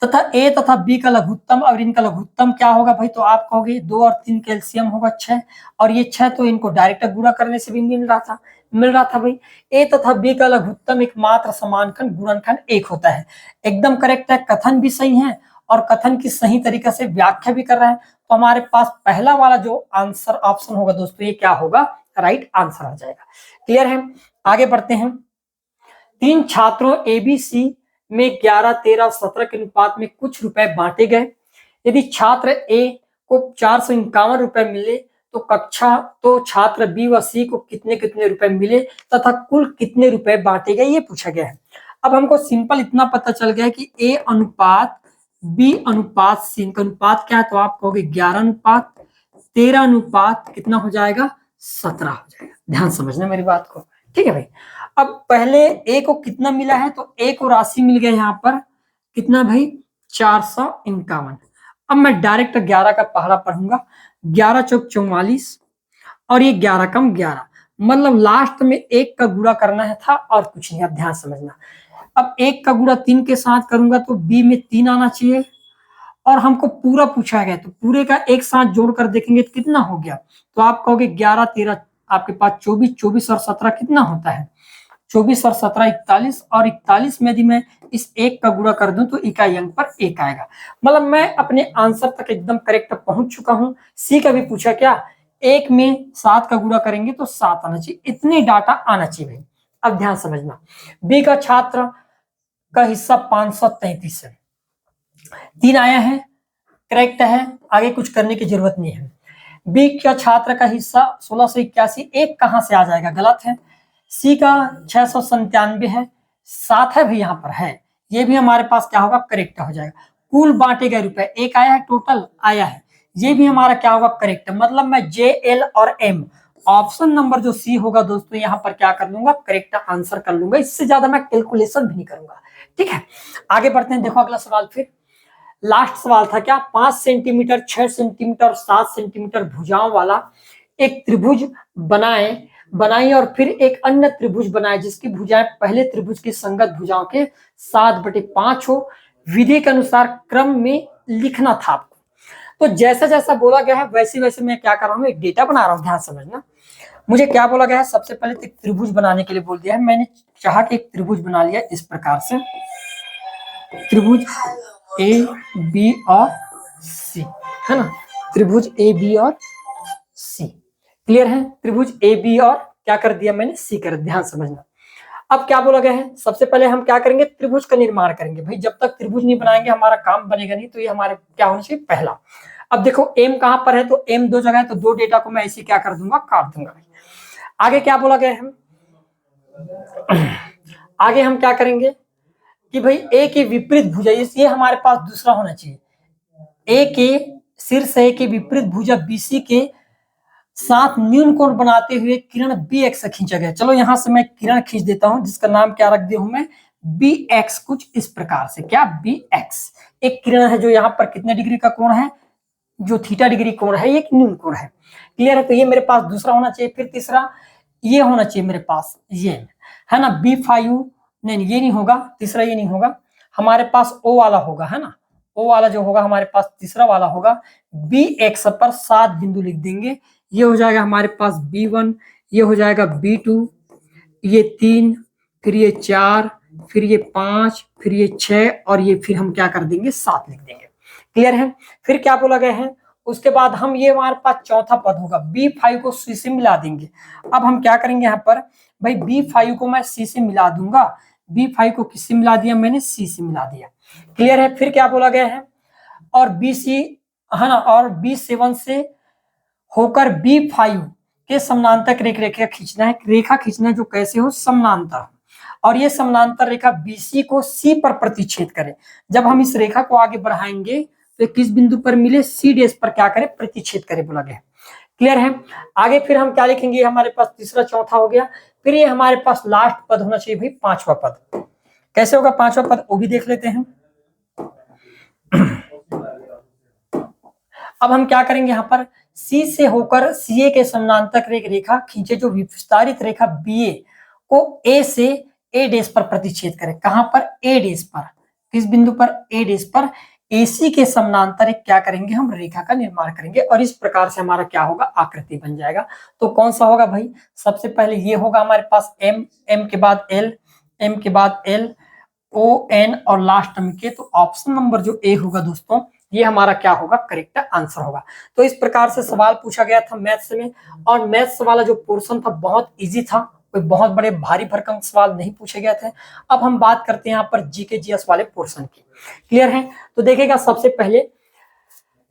[SPEAKER 1] तथा ए तथा बी का लघुत्तम और इनका लघुत्तम क्या होगा भाई, तो आप कहोगे 2 और 3 कैल्सियम होगा 6, और ये 6 तो इनको डायरेक्ट गुणा करने से भी मिल रहा था भाई। ए तथा बी का लघुत्तम एकमात्र समानखंड गुणनखंड 1 होता है, एकदम करेक्ट है, कथन भी सही है और कथन की सही तरीके से व्याख्या भी कर रहा है। तो हमारे पास पहला वाला जो आंसर ऑप्शन होगा दोस्तों, ये क्या होगा, राइट आंसर आ जाएगा। क्लियर है? आगे बढ़ते हैं। 3 छात्रों एबीसी में 11 13 और 17 के अनुपात में कुछ रुपए बांटे गए। यदि छात्र ए को 451 रुपए मिले तो छात्र बी व सी को कितने कितने रुपए मिले तथा कुल कितने रुपए बांटे गए, ये पूछा गया है। अब हमको सिंपल इतना पता चल गया कि ए अनुपात बी अनुपात सी का अनुपात क्या है, तो आप कहोगे 11 अनुपात 13 अनुपात कितना हो जाएगा 17 हो जाएगा। ध्यान समझना मेरी बात को, ठीक है भाई। अब पहले ए को कितना मिला है, तो ए को राशि मिल गया यहाँ पर कितना भाई 451। अब मैं डायरेक्ट 11 का पहाड़ा पढ़ूंगा, 11 चौक 44, और ये 11 कम 11, मतलब लास्ट में 1 का गुणा करना है था और कुछ नहीं। अब ध्यान समझना, अब 1 का गुणा 3 के साथ करूंगा तो बी में 3 आना चाहिए, और हमको पूरा पूछा गया, तो पूरे का एक साथ जोड़कर देखेंगे तो कितना हो गया, तो आप कहोगे 11 13 आपके पास 24, 24 और 17 कितना होता है, 24 और 17 41, और 41 में यदि मैं इस एक का गुणा कर दूं तो इकाई अंक पर एक आएगा। मतलब मैं अपने आंसर तक एकदम करेक्ट पहुंच चुका हूं। सी का भी पूछा क्या, एक में 7 का गुणा करेंगे तो 7 आना चाहिए, इतने डाटा आना चाहिए भाई। अब ध्यान समझना, बी का छात्र का हिस्सा 533 है, 3 आया है, करेक्ट है, आगे कुछ करने की जरूरत नहीं है। बी का छात्र का हिस्सा 1681, एक कहां से आ जाएगा, गलत है। सी का 697 है, 7 है भाई, यहां पर है, ये भी हमारे पास क्या होगा, करेक्ट हो जाएगा। कुल बांटे गए रुपए एक आया है, टोटल आया है, ये भी हमारा क्या होगा, करेक्ट। मतलब मैं जे एल और एम, ऑप्शन नंबर जो सी होगा दोस्तों, यहां पर क्या कर लूंगा, करेक्ट आंसर कर लूंगा, इससे ज्यादा मैं कैलकुलेशन भी नहीं करूंगा। ठीक है, आगे बढ़ते हैं। देखो अगला सवाल, फिर लास्ट सवाल था क्या, 5 सेंटीमीटर, 6 सेंटीमीटर, 7 सेंटीमीटर भुजाओं वाला एक त्रिभुज बनाए और फिर एक अन्य त्रिभुज बनाए जिसकी भुजाएं पहले त्रिभुज की संगत भुजाओं के 7/5 हो, विधि के अनुसार क्रम में लिखना था आपको। तो जैसा जैसा बोला गया है वैसे वैसे मैं क्या कर रहा हूँ, एक डेटा बना रहा हूँ, ध्यान समझना। मुझे क्या बोला गया है, सबसे पहले तो एक त्रिभुज बनाने के लिए बोल दिया है, मैंने चाह के एक त्रिभुज बना लिया इस प्रकार से, त्रिभुज ए बी और सी, है ना, त्रिभुज ए बी और सी, क्लियर है। त्रिभुज ए बी और क्या कर दिया मैंने, सी कर, ध्यान समझना। अब क्या बोला गया है, सबसे पहले हम क्या करेंगे, त्रिभुज का निर्माण करेंगे भाई, जब तक त्रिभुज नहीं बनाएंगे हमारा काम बनेगा नहीं, तो ये हमारे क्या होना चाहिए, पहला। अब देखो एम कहां पर है, तो एम दो जगह है, तो दो डेटा को मैं ऐसे क्या कर दूंगा, काट दूंगा। आगे क्या बोला गया है, आगे हम क्या करेंगे कि भाई ए के विपरीत भुजा, ये हमारे पास दूसरा होना चाहिए, ए के शीर्ष ए के विपरीत भुजा बीसी के साथ न्यून कोण बनाते हुए किरण बी एक्स से खींचा गया। चलो यहां से मैं किरण खींच देता हूं, जिसका नाम क्या रख दिया हूं मैं, बी एक्स, कुछ इस प्रकार से, क्या बी एक्स एक किरण है जो यहाँ पर कितने डिग्री का कोण है, जो थीटा डिग्री कोण है, ये एक न्यून कोण है, क्लियर है। तो ये मेरे पास दूसरा होना चाहिए। फिर तीसरा ये होना चाहिए मेरे पास, ये है ना, B5, नहीं ये नहीं होगा, तीसरा ये नहीं होगा, हमारे पास O वाला होगा, है ना, O वाला जो होगा हमारे पास तीसरा वाला होगा। बी एक्स पर 7 बिंदु लिख देंगे, ये हो जाएगा हमारे पास B1, ये हो जाएगा B2, ये 3, फिर ये 4, फिर ये 5, फिर ये 6, और ये फिर हम क्या कर देंगे, 7 लिख देंगे, क्लियर है। फिर क्या बोला गया है, उसके बाद हम ये हमारे पास चौथा पद होगा, B5 को C से मिला देंगे। अब हम क्या करेंगे यहाँ पर, भाई B5 को मैं C से मिला दूंगा, B5 को किससे मिला दिया मैंने, C से मिला दिया, क्लियर है। फिर क्या बोला गया है, और BC, है ना, और B7 से होकर B5 के समानांतर रेखा खींचना है, रेखा खींचना है जो कैसे हो, समानांतर, और ये समानांतर रेखा BC को C पर प्रतिच्छेद करे। जब हम इस रेखा को आगे बढ़ाएंगे तो किस बिंदु पर मिले, C डैश पर क्या करे, प्रतिच्छेद करे, बोला गया, क्लियर है। आगे फिर हम क्या लिखेंगे, हमारे पास तीसरा चौथा हो गया। फिर ये हमारे पास लास्ट पद होना चाहिए भाई, पांचवा पद। कैसे होगा पांचवा पद, वो भी देख लेते हैं। अब हम क्या करेंगे, यहाँ पर C से होकर CA के समानांतर एक रेखा खींचे जो विस्तारित रेखा BA को A से A डैश पर प्रतिच्छेद करे। कहां पर, A डैश पर, किस बिंदु पर, A डैश पर। AC के समानांतर एक क्या करेंगे, हम रेखा का निर्माण करेंगे, और इस प्रकार से हमारा क्या होगा, आकृति बन जाएगा। तो कौन सा होगा भाई, सबसे पहले ये होगा हमारे पास M, M के बाद L, M के बाद L, O N और लास्ट में के। तो ऑप्शन नंबर जो ए होगा दोस्तों, ये हमारा क्या होगा, करेक्ट आंसर होगा। तो इस प्रकार से सवाल पूछा गया था मैथ्स में, और मैथ्स वाला जो पोर्शन था बहुत इजी था, कोई बहुत बड़े भारी भरकम सवाल नहीं पूछे गए थे। अब हम बात करते हैं यहाँ पर जीके जीएस वाले पोर्शन की, क्लियर है। तो देखिएगा, सबसे पहले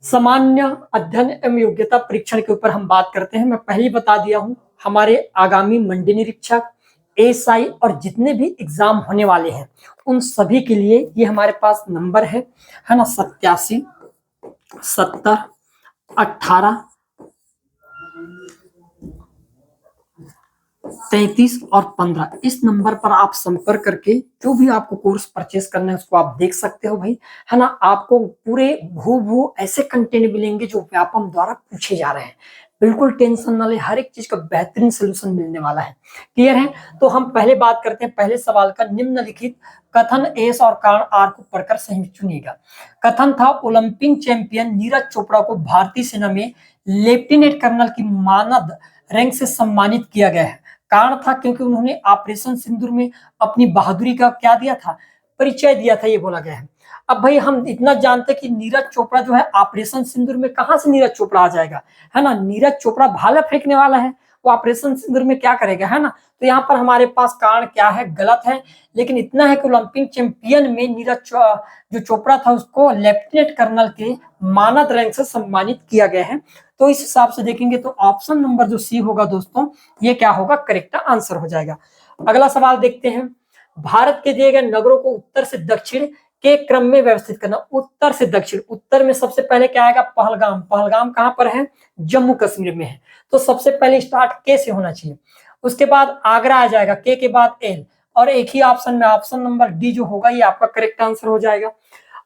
[SPEAKER 1] सामान्य अध्ययन एवं योग्यता परीक्षण के ऊपर हम बात करते हैं। मैं पहले ही बता दिया हूं, हमारे आगामी मंडी निरीक्षक, एएसआई और जितने भी एग्जाम होने वाले हैं उन सभी के लिए ये हमारे पास नंबर है ना, 87 70 18 33 और 15, इस नंबर पर आप संपर्क करके जो भी आपको कोर्स परचेस करना है उसको आप देख सकते हो भाई, है ना। आपको पूरे भू ऐसे कंटेंट मिलेंगे जो व्यापम द्वारा पूछे जा रहे हैं, बिल्कुल टेंशन ना ले, हर एक चीज का बेहतरीन सोल्यूशन मिलने वाला है। क्लियर है? तो हम पहले बात करते हैं पहले सवाल का। निम्नलिखित कथन एस और कारण आर को पढ़कर सही चुनिएगा। कथन था ओलंपिक चैंपियन नीरज चोपड़ा को भारतीय सेना में लेफ्टिनेंट कर्नल की मानद रैंक से सम्मानित किया गया है। कारण था क्योंकि उन्होंने ऑपरेशन सिंदूर में अपनी बहादुरी का क्या दिया था, परिचय दिया था, ये बोला गया है। अब भाई हम इतना जानते हैं कि नीरज चोपड़ा जो है ऑपरेशन सिंदूर में, कहां से नीरज चोपड़ा आ जाएगा, है ना? नीरज चोपड़ा भाला फेंकने वाला है, वो ऑपरेशन सिंदूर में क्या करेगा, है ना? तो यहाँ पर हमारे पास कारण क्या है, गलत है। लेकिन इतना है कि ओलंपिक चैंपियन में नीरज जो चोपड़ा था उसको लेफ्टिनेंट कर्नल के मानद रैंक से सम्मानित किया गया है। तो इस हिसाब से देखेंगे तो ऑप्शन नंबर जो सी होगा दोस्तों, ये क्या होगा, करेक्ट आंसर हो जाएगा। अगला सवाल देखते हैं। भारत के दिए गए नगरों को उत्तर से दक्षिण के क्रम में व्यवस्थित करना। उत्तर से दक्षिण, उत्तर में सबसे पहले क्या आएगा, पहलगाम। पहलगाम कहां पर है, जम्मू कश्मीर में है। तो सबसे पहले स्टार्ट के से होना चाहिए। उसके बाद आगरा आ जाएगा, के बाद एल, और एक ही ऑप्शन में ऑप्शन नंबर डी जो होगा ये आपका करेक्ट आंसर हो जाएगा।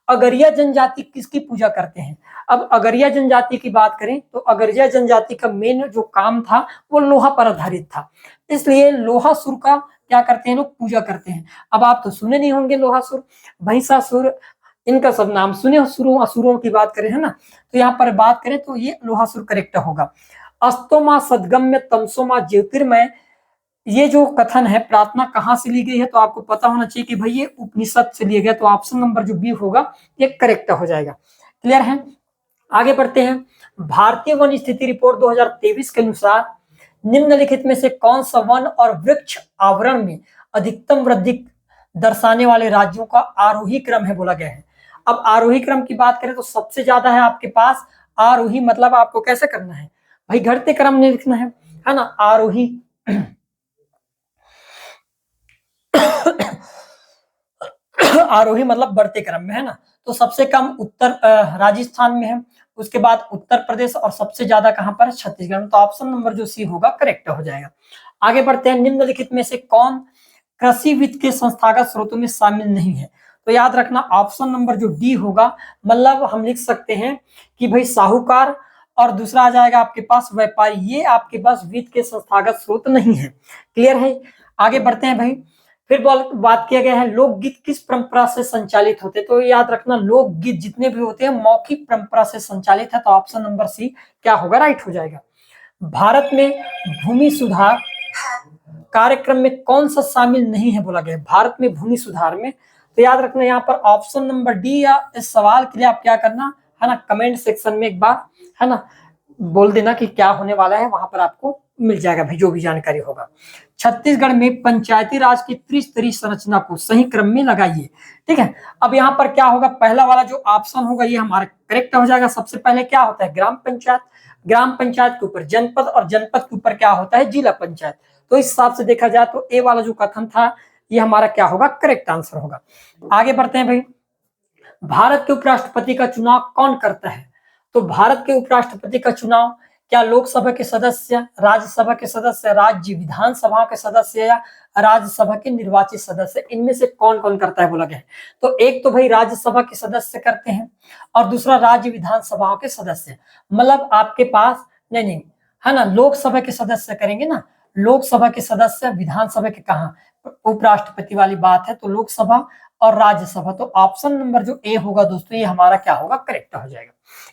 [SPEAKER 1] अगरिया जनजाति किसकी पूजा करते हैं? अब अगरिया जनजाति की बात करें तो अगरिया जनजाति का मेन जो काम था वो लोहा पर आधारित था, इसलिए लोहासुर का क्या करते हैं लोग, पूजा करते हैं। अब आप तो सुने नहीं होंगे लोहासुर, महिषासुर, इनका सब नाम सुने, असुरों असुरों की बात करें, है ना? तो यहाँ पर बात करें तो ये लोहासुर करेक्ट होगा। अस्तोमा सदगम्य तमसोमा ज्योतिर्मय, ये जो कथन है प्रार्थना कहां से ली गई है, तो आपको पता होना चाहिए कि भाई ये उपनिषद से लिया गया। तो ऑप्शन नंबर जो बी होगा ये करेक्ट हो जाएगा। क्लियर है? आगे बढ़ते हैं। भारतीय वन स्थिति रिपोर्ट 2023 के अनुसार निम्नलिखित में से कौन सा वन और वृक्ष आवरण में अधिकतम वृद्धि दर्शाने वाले राज्यों का आरोही क्रम है, बोला गया है। अब आरोही क्रम की बात करें तो सबसे ज्यादा है आपके पास आरोही, मतलब आपको कैसे करना है भाई, घटते क्रम में लिखना है ना, आरोही। आरोही मतलब बढ़ते क्रम में, है ना? तो सबसे कम उत्तर राजस्थान में है, उसके बाद उत्तर प्रदेश, और सबसे ज्यादा कहां पर है, छत्तीसगढ़ में। तो ऑप्शन नंबर जो सी होगा करेक्ट हो जाएगा। आगे बढ़ते हैं। निम्नलिखित में से कौन कृषि वित्त के संस्थागत स्रोतों में शामिल नहीं है? तो याद रखना ऑप्शन नंबर जो डी होगा, मतलब हम लिख सकते हैं कि भाई साहूकार, और दूसरा आ जाएगा आपके पास व्यापारी, ये आपके पास वित्त के संस्थागत स्रोत नहीं है। क्लियर है? आगे बढ़ते हैं भाई। फिर बात किया गया है लोकगीत किस परंपरा से संचालित होते हैं? तो याद रखना लोकगीत जितने भी होते हैं मौखिक परंपरा से संचालित है। तो ऑप्शन नंबर सी क्या होगा, राइट हो जाएगा। भारत में भूमि सुधार कार्यक्रम में कौन सा शामिल नहीं है, बोला गया भारत में भूमि सुधार में? तो याद रखना यहाँ पर ऑप्शन नंबर डी, या इस सवाल के लिए आप क्या करना है ना, कमेंट सेक्शन में एक बार है ना बोल देना कि क्या होने वाला है, वहां पर आपको मिल जाएगा भाई जो भी जानकारी होगा। छत्तीसगढ़ में पंचायती राज की त्रिस्तरीय संरचना को सही क्रम में लगाइए। ठीक है, अब यहाँ पर क्या होगा, पहला वाला जो ऑप्शन होगा ये हमारा करेक्ट हो जाएगा। सबसे पहले क्या होता है, ग्राम पंचायत, ग्राम पंचायत के ऊपर जनपद, और जनपद के ऊपर क्या होता है, जिला पंचायत। तो इस हिसाब से देखा जाए तो ए वाला जो कथन था ये हमारा क्या होगा, करेक्ट आंसर होगा। आगे बढ़ते हैं भाई। भारत के उपराष्ट्रपति का चुनाव कौन करता है? तो भारत के उपराष्ट्रपति का चुनाव क्या लोकसभा के सदस्य, राज्यसभा के सदस्य, राज्य विधानसभा के सदस्य, या राज्यसभा के निर्वाचित सदस्य, इनमें से कौन कौन करता है, बोला गया है। तो एक तो भाई राज्यसभा के सदस्य करते हैं, और दूसरा राज्य विधानसभाओं के सदस्य। मतलब आपके पास नहीं है ना, लोकसभा के सदस्य करेंगे ना, लोकसभा के सदस्य, विधानसभा के कहा, उपराष्ट्रपति वाली बात है। तो लोकसभा और राज्यसभा। तो ऑप्शन नंबर जो ए होगा दोस्तों ये हमारा क्या होगा, करेक्ट हो जाएगा।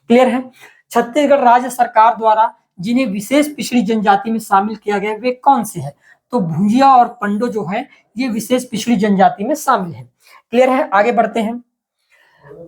[SPEAKER 1] क्लियर है? छत्तीसगढ़ राज्य सरकार द्वारा जिन्हें विशेष पिछड़ी जनजाति में शामिल किया गया वे कौन से है? तो भुजिया और पंडो जो है ये विशेष पिछड़ी जनजाति में शामिल है। क्लियर है? आगे बढ़ते हैं।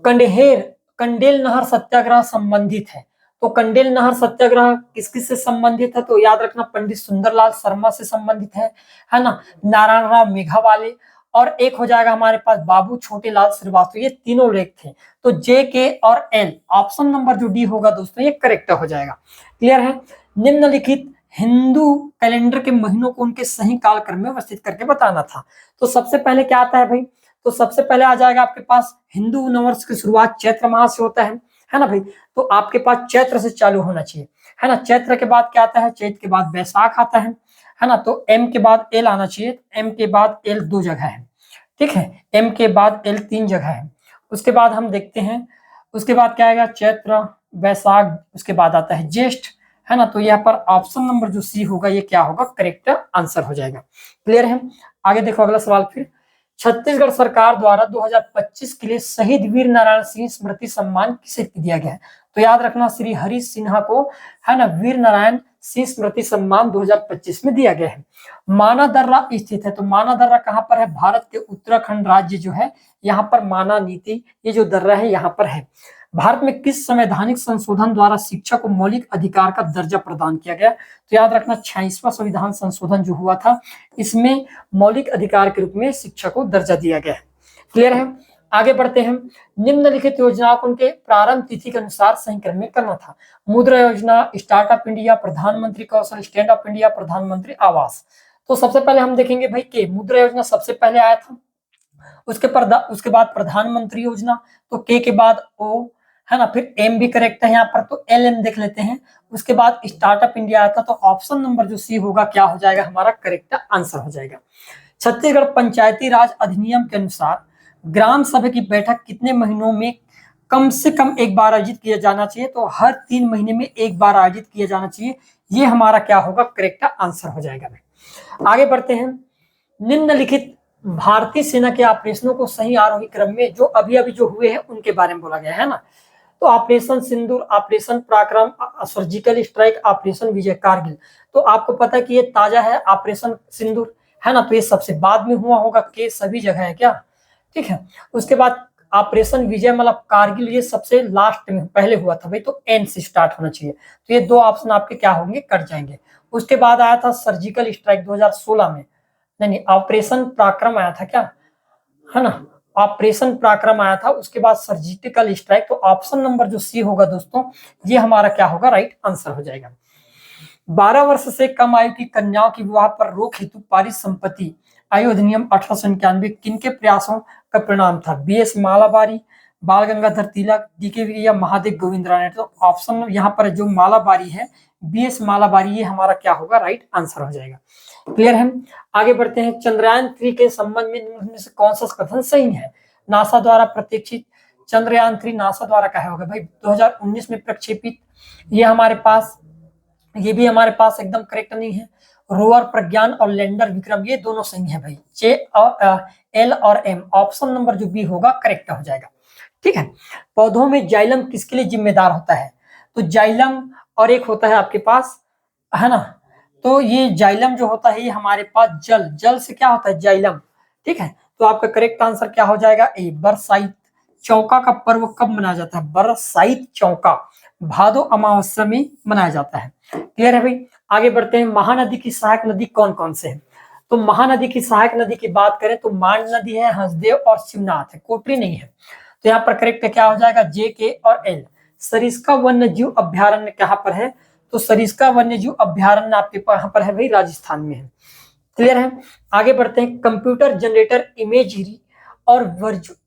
[SPEAKER 1] कंडेल नहर सत्याग्रह संबंधित है। तो कंडेल नहर सत्याग्रह किस किस से संबंधित है? तो याद रखना पंडित सुंदरलाल शर्मा से संबंधित है ना, नारायण राव मेघावाले, और एक हो जाएगा हमारे पास बाबू छोटे लाल श्रीवास्तव। ये तीनों लेख थे। तो जे के और एल, ऑप्शन नंबर जो डी होगा दोस्तों ये करेक्ट हो जाएगा। क्लियर है? निम्नलिखित हिंदू कैलेंडर के महीनों को उनके सही कालक्रम में व्यवस्थित करके बताना था। तो सबसे पहले क्या आता है भाई, तो सबसे पहले आ जाएगा आपके पास हिंदू नववर्ष की शुरुआत चैत्र माह से होता है ना भाई। तो आपके पास चैत्र से चालू होना चाहिए, है ना। चैत्र के बाद क्या आता है, चैत्र के बाद वैशाख आता है ना। तो एम के बाद एल आना चाहिए, एम के बाद एल 2 जगह है, ठीक है। एम के बाद एल 3 जगह है। उसके बाद हम देखते हैं, उसके बाद क्या आएगा, चैत्र, वैशाख, उसके बाद आता है ज्येष्ठ, है ना। तो यहाँ पर ऑप्शन नंबर जो सी होगा ये क्या होगा, करेक्ट आंसर हो जाएगा। क्लियर है। आगे देखो अगला सवाल फिर, छत्तीसगढ़ सरकार द्वारा 2025 के लिए शहीद वीर नारायण सिंह स्मृति सम्मान किसे दिया गया है। तो याद रखना श्री हरि सिन्हा को, है ना, वीर नारायण सिंह स्मृति सम्मान 2025 में दिया गया है। माना दर्रा स्थित है, तो माना दर्रा कहाँ पर है, भारत के उत्तराखंड राज्य जो है यहाँ पर माना नीति ये जो दर्रा है यहाँ पर है। भारत में किस संवैधानिक संशोधन द्वारा शिक्षा को मौलिक अधिकार का दर्जा प्रदान किया गया। तो याद रखना 26वां संविधान संशोधन जो हुआ था इसमें मौलिक अधिकार के रूप में शिक्षा को दर्जा दिया गया है। क्लियर है। आगे बढ़ते हैं, निम्नलिखित योजनाओं को उनके प्रारंभ तिथि के अनुसार सही क्रम में करना था। मुद्रा योजना, स्टार्टअप इंडिया, प्रधानमंत्री कौशल, स्टैंड अप इंडिया, प्रधानमंत्री आवास। तो सबसे पहले हम देखेंगे भाई के मुद्रा योजना सबसे पहले आया था, उसके बाद प्रधानमंत्री योजना, तो के बाद ओ, है ना, फिर एम भी करेक्ट है यहाँ पर, तो एल एम देख लेते हैं। उसके बाद स्टार्टअप इंडिया आया था, तो ऑप्शन नंबर जो सी होगा क्या हो जाएगा, हमारा करेक्ट आंसर हो जाएगा। छत्तीसगढ़ पंचायती राज अधिनियम के अनुसार ग्राम सभा की बैठक कितने महीनों में कम से कम एक बार आयोजित किया जाना चाहिए। तो हर 3 महीने में एक बार आयोजित किया जाना चाहिए, ये हमारा क्या होगा, करेक्ट आंसर हो जाएगा। आगे बढ़ते हैं, निम्नलिखित भारतीय सेना के ऑपरेशनों को सही आरोही क्रम में जो अभी अभी जो हुए हैं उनके बारे में बोला गया है ना। तो ऑपरेशन सिंदूर, ऑपरेशन पराक्रम, सर्जिकल स्ट्राइक, ऑपरेशन विजय कारगिल। तो आपको पता है कि ये ताजा है ऑपरेशन सिंदूर, है ना, तो ये सबसे बाद में हुआ होगा, के सभी जगह है क्या, ठीक है। उसके बाद ऑपरेशन विजय मतलब कारगिल ये सबसे लास्ट में पहले हुआ था भाई, तो एन से स्टार्ट होना चाहिए। तो ये 2 ऑप्शन आपके क्या होंगे, कट जाएंगे। उसके बाद आया था सर्जिकल स्ट्राइक 2016 में, नहीं ऑपरेशन पराक्रम आया था क्या, है ना, ऑपरेशन पराक्रम आया था। उसके बाद सर्जिकल स्ट्राइक, तो ऑप्शन नंबर जो सी होगा दोस्तों ये हमारा क्या होगा, राइट आंसर हो जाएगा। 12 वर्ष से कम आयु की कन्याओं की विवाह पर रोक हेतु पारित संपत्ति आयु अधिनियम 1891 किनके प्रयासों का परिणाम था। बी.एस. मालाबारी, बाल गंगाधर तिलक, डी.के. या महादेव गोविंद रानडे। तो ऑप्शन यहाँ पर जो मालाबारी है, बी.एस. मालाबारी, ये हमारा क्या होगा, राइट आंसर हो जाएगा। क्लियर है। आगे बढ़ते हैं, चंद्रयान 3 के संबंध में निम्न में से कौन सा कथन सही है। नासा द्वारा प्रतीक्षित चंद्रयान 3 नासा द्वारा क्या होगा भाई 2019 में प्रक्षेपित, ये हमारे पास, ये भी हमारे पास एकदम करेक्ट नहीं है। रोवर प्रज्ञान और लैंडर विक्रम ये दोनों सही है भाई, जे और एल और एम, ऑप्शन नंबर जो बी होगा करेक्ट हो जाएगा। ठीक है। पौधों में जाइलम किसके लिए जिम्मेदार होता है। तो जाइलम और एक होता है आपके पास, है ना, तो ये जाइलम जो होता है ये हमारे पास जल से क्या होता है, जाइलम। ठीक है। तो आपका करेक्ट आंसर क्या हो जाएगा, ए बरसाइत। चौका का पर्व कब मनाया जाता है, बरसाइत चौका भादो अमावस्या में मनाया जाता है। क्लियर है भाई। आगे बढ़ते हैं, महानदी की सहायक नदी कौन कौन से है। तो महानदी की सहायक नदी की बात करें तो मांड नदी है, हंसदेव और शिवनाथ है, कोटरी नहीं है। तो यहाँ पर करेक्ट क्या हो जाएगा, जे के और एल। सरिस्का वन्य जीव अभ्यारण्य कहाँ पर है, तो सरिस्का वन्य जीव अभ्यारण्य आपके यहाँ पर है भाई, राजस्थान में है। क्लियर है। आगे बढ़ते हैं, कंप्यूटर जनरेटर इमेजरी और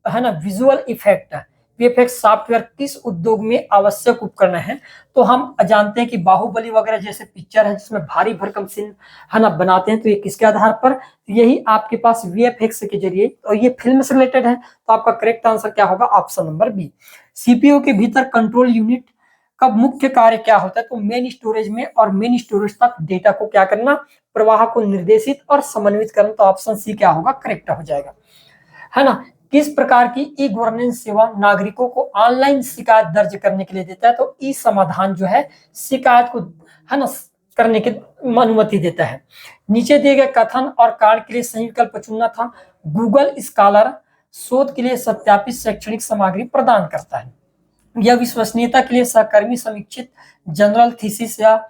[SPEAKER 1] है ना विजुअल इफेक्ट वीएफएक्स सॉफ्टवेयर किस उद्योग में आवश्यक उपकरण है। तो हम जानते हैं कि बाहुबली वगैरह जैसे पिक्चर है जिसमें भारी भरकम सीन, है ना, बनाते हैं, तो ये किसके आधार पर, यही आपके पास वीएफएक्स के जरिए, और ये फिल्म से रिलेटेड है। तो आपका करेक्ट आंसर क्या होगा, ऑप्शन नंबर बी। सीपीयू के भीतर कंट्रोल यूनिट का मुख्य कार्य क्या होता है, तो मेन स्टोरेज में और मेन स्टोरेज तक डेटा को क्या करना, प्रवाह को निर्देशित और समन्वित करना। तो ऑप्शन सी क्या होगा, करेक्ट हो जाएगा, है ना। किस प्रकार की ई गवर्नेंस सेवा नागरिकों को ऑनलाइन शिकायत दर्ज करने के लिए देता है, तो ई समाधान जो है शिकायत को, है ना, करने की अनुमति देता है। नीचे दिए गए कथन और कार्य के लिए सही विकल्प चुनना था। गूगल स्कॉलर शोध के लिए सत्यापित शैक्षणिक सामग्री प्रदान करता है। यह विश्वसनीयता के लिए सहकर्मी समीक्षित जनरल थीसिस या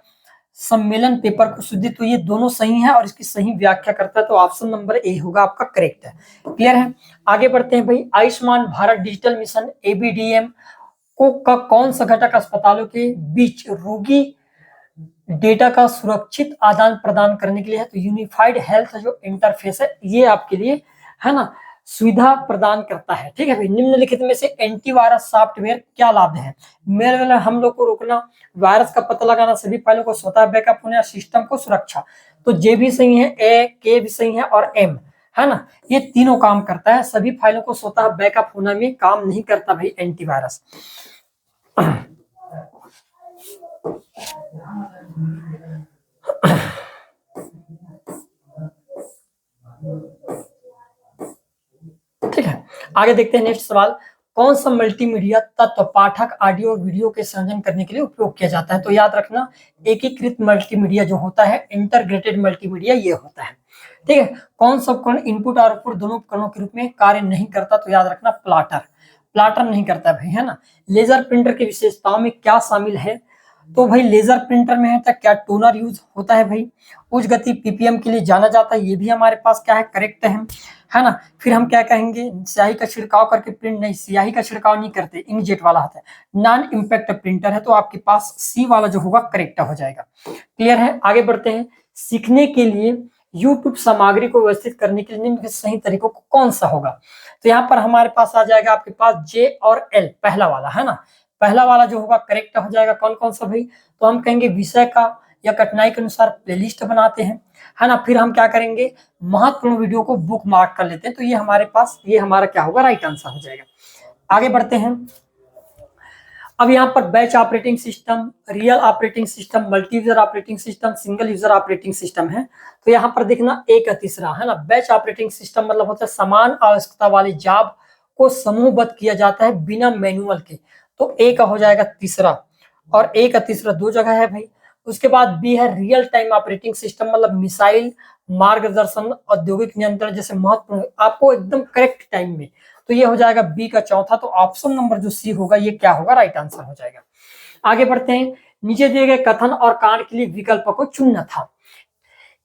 [SPEAKER 1] सम्मेलन पेपर को शुद्धि, तो ये दोनों सही है और इसकी सही व्याख्या करता है। तो ऑप्शन नंबर ए होगा आपका करेक्ट है। क्लियर है। आगे बढ़ते हैं भाई, Ayushman Bharat digital mission ABDM का कौन सा घटक अस्पतालों के बीच रोगी डेटा का सुरक्षित आदान प्रदान करने के लिए है। तो यूनिफाइड हेल्थ जो इंटरफेस है ये आपके लिए, है ना, सुविधा प्रदान करता है। ठीक है भाई। निम्नलिखित में से एंटीवायरस सॉफ्टवेयर क्या लाभ है। मेल हमलों को रोकना, वायरस का पता लगाना, सभी फाइलों को स्वतः बैकअप होने या सिस्टम को सुरक्षा। तो जे भी सही है, ए के भी सही है और एम, है ना, ये तीनों काम करता है। सभी फाइलों को स्वतः बैकअप होने में काम नहीं करता भाई एंटीवायरस। ठीक है, आगे देखते हैं नेक्स्ट सवाल। कौन सा मल्टीमीडिया तत्व पाठक ऑडियो और वीडियो के संयोजन करने के लिए उपयोग किया जाता है? तो याद रखना, एकीकृत मल्टीमीडिया जो होता है, इंटरग्रेटेड मल्टीमीडिया ये होता है। ठीक है, कौन सा उपकरण इनपुट और आउटपुट दोनों उपकरणों के रूप में कार्य नहीं करता? तो याद रखना, प्लाटर। प्लाटर नहीं करता भाई, है ना। लेजर प्रिंटर की विशेषताओं में क्या शामिल है? तो भाई लेजर प्रिंटर में है तो क्या टोनर यूज होता है भाई, उच्च गति पीपीएम के लिए जाना जाता है, ये भी हमारे पास क्या है, करेक्ट है ना। फिर हम क्या कहेंगे, स्याही का छिड़काव करके प्रिंट नहीं, स्याही का छिड़काव नहीं करते, इंकजेट वाला होता है। नॉन इम्पैक्ट प्रिंटर है, तो आपके पास सी वाला जो होगा करेक्ट हो जाएगा। क्लियर है, आगे बढ़ते हैं। सीखने के लिए यूट्यूब सामग्री को व्यवस्थित करने के लिए निम्न सही तरीकों को कौन सा होगा? तो यहाँ पर हमारे पास आ जाएगा आपके पास जे और एल, पहला वाला है ना, पहला वाला जो होगा करेक्ट हो जाएगा। कौन कौन सा भाई? तो हम कहेंगे विषय का या कठिनाई के अनुसार प्लेलिस्ट बनाते हैं, है ना। फिर हम क्या करेंगे, महत्वपूर्ण वीडियो को बुक मार्क कर लेते हैं, तो ये हमारे पास, ये हमारा क्या होगा, राइट आंसर हो जाएगा। आगे बढ़ते हैं। अब यहाँ पर batch operating system, real operating system, multi user operating system, single user operating system है। तो यहाँ पर देखना एक का तीसरा, है ना। बैच ऑपरेटिंग सिस्टम मतलब होता है समान आवश्यकता वाले जॉब को समूहबद्ध किया जाता है बिना मैनुअल के, तो ए का हो जाएगा तीसरा, और ए का तीसरा दो जगह है भाई। उसके बाद बी है रियल टाइम ऑपरेटिंग सिस्टम, मतलब मिसाइल, मार्गदर्शन, औद्योगिक नियंत्रण जैसे महत्वपूर्ण आपको एकदम करेक्ट टाइम में, तो ये हो जाएगा बी का चौथा। तो ऑप्शन नंबर जो सी होगा ये क्या होगा, राइट आंसर हो जाएगा। आगे बढ़ते हैं। नीचे दिए गए कथन और कांड के लिए विकल्प को चुनना था।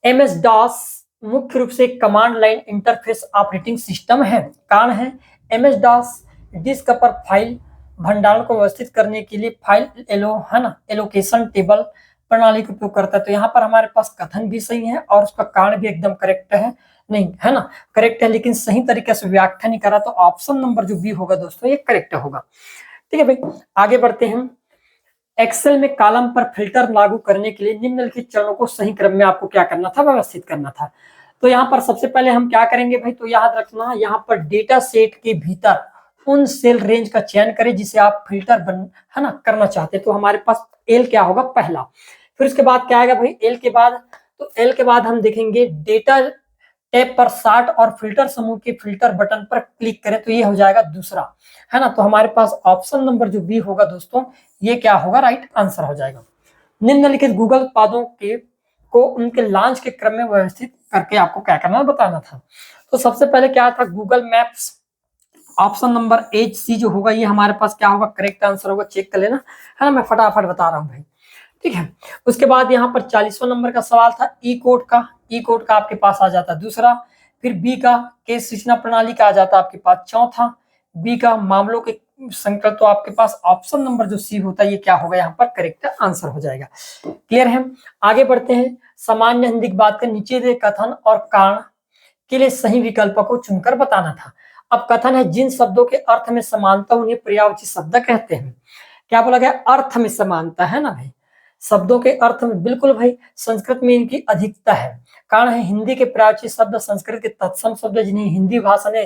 [SPEAKER 1] एमएस डॉस मुख्य रूप से command line interface operating system है। कारण है एमएस डॉस डिस्क पर फाइल भंडारण को व्यवस्थित करने के लिए फाइल एलोकेशन टेबल प्रणाली का उपयोग करता है। तो यहाँ पर हमारे पास कथन भी सही है और उसका कारण भी एकदम करेक्ट है, नहीं है ना, करेक्ट है, लेकिन सही तरीके से व्याख्या नहीं करा, तो ऑप्शन नंबर जो बी होगा दोस्तों ये करेक्ट होगा। ठीक है भाई, आगे बढ़ते हैं। एक्सेल में कॉलम पर फिल्टर लागू करने के लिए निम्नलिखित चरणों को सही क्रम में आपको क्या करना था, व्यवस्थित करना था। तो यहाँ पर सबसे पहले हम क्या करेंगे भाई, तो याद रखना, यहाँ पर डेटा सेट के भीतर उन सेल रेंज का चयन करें जिसे आप फिल्टर है ना करना चाहते हैं। तो हमारे पास एल क्या होगा, पहला। फिर उसके बाद क्या आएगा भाई, एल के बाद, तो एल के बाद हम देखेंगे डेटा टैब पर सार्ट और फिल्टर समूह के फिल्टर बटन पर क्लिक करें, तो ये हो जाएगा दूसरा, है ना। तो हमारे पास ऑप्शन नंबर जो बी होगा दोस्तों ये क्या होगा, राइट आंसर हो जाएगा। निम्नलिखित गूगल उत्पादों के को उनके लॉन्च के क्रम में व्यवस्थित करके आपको क्या करना बताना था। तो सबसे पहले क्या था, Google Maps, option number H C जो होगा ये हमारे पास क्या होगा, करेक्ट आंसर होगा, चेक कर लेना, है ना, मैं फटाफट बता रहा हूँ भाई। ठीक है, उसके बाद यहाँ पर 40वां नंबर का सवाल था ई कोड का, ई कोड का आपके पास आ जाता दूसरा। फिर बी का केस सूचना प्रणाली का आ जाता आपके पास चौथा। बी का मामलों के संकल्प, तो आपके पास ऑप्शन नंबर जो सी होता है ये क्या होगा, यहाँ पर करेक्ट आंसर हो जाएगा। क्लियर है, आगे बढ़ते हैं। सामान्य हिंदी की बात कर, नीचे दे कथन और कारण के लिए सही विकल्प को चुनकर बताना था। अब कथन है जिन शब्दों के अर्थ में समानता उन्हें पर्यायवाची शब्द कहते हैं। क्या बोला गया, अर्थ में समानता, है ना भाई, शब्दों के अर्थ में, बिल्कुल भाई, संस्कृत में इनकी अधिकता है। कारण है हिंदी के पर्यायवाची शब्द संस्कृत के तत्सम शब्द जिन्हें हिंदी भाषा ने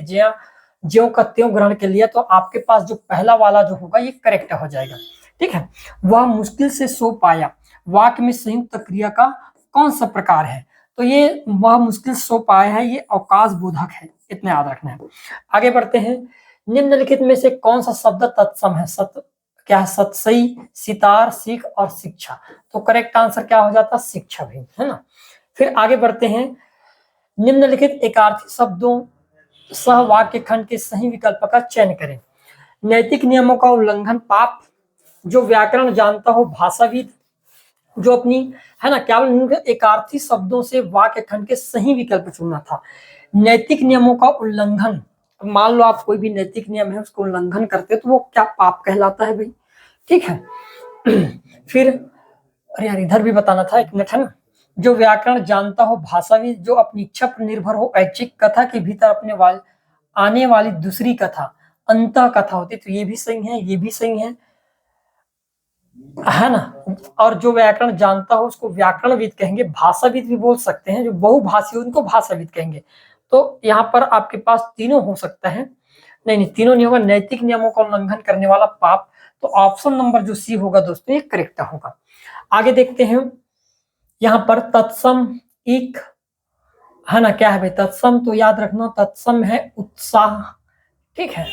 [SPEAKER 1] ज्यों का त्यों ग्रहण कर लिया, तो आपके पास जो पहला वाला जो होगा ये करेक्ट हो जाएगा। ठीक है, वह मुश्किल से सो पाया वाक्य में संयुक्त क्रिया का कौन सा प्रकार है? तो ये वह मुश्किल सो पाया है, ये अवकाश बोधक है, इतना याद रखना है। आगे बढ़ते हैं। निम्नलिखित में से कौन सा शब्द तत्सम है? क्या है, सतसई, सितार, सीख और शिक्षा। तो करेक्ट आंसर क्या हो जाता, शिक्षा भी, है ना। फिर आगे बढ़ते हैं। निम्नलिखित एकार्थी शब्दों सह वाक्य खंड के सही विकल्प का चयन करें। नैतिक नियमों का उल्लंघन पाप, जो व्याकरण जानता हो भाषाविद, जो अपनी, है ना, क्या एकार्थी शब्दों से वाक्य खंड के सही विकल्प चुनना था। नैतिक नियमों का उल्लंघन, मान लो आप कोई भी नैतिक नियम है उसको उल्लंघन करते तो वो क्या पाप कहलाता है भाई। ठीक है, फिर अरे यार इधर भी बताना था, एक मिनट, है ना। जो व्याकरण जानता हो भाषाविद, जो अपनी इच्छा पर निर्भर हो ऐच्छिक, कथा के भीतर अपने आने वाली दूसरी कथा अंत कथा होती, तो ये भी सही है, ये भी सही है ना। और जो व्याकरण जानता हो उसको व्याकरणविद कहेंगे, भाषाविद भी बोल सकते हैं, जो बहुभाषी हो उनको भाषाविद कहेंगे। तो यहाँ पर आपके पास तीनों हो सकता है, नहीं तीनों नहीं होगा, नैतिक नियमों का उल्लंघन करने वाला पाप, तो ऑप्शन नंबर जो सी होगा दोस्तों ये करेक्ट होगा। आगे देखते हैं, यहाँ पर तत्सम एक है ना, क्या है भाई तत्सम, तो याद रखना तत्सम है उत्साह, ठीक है।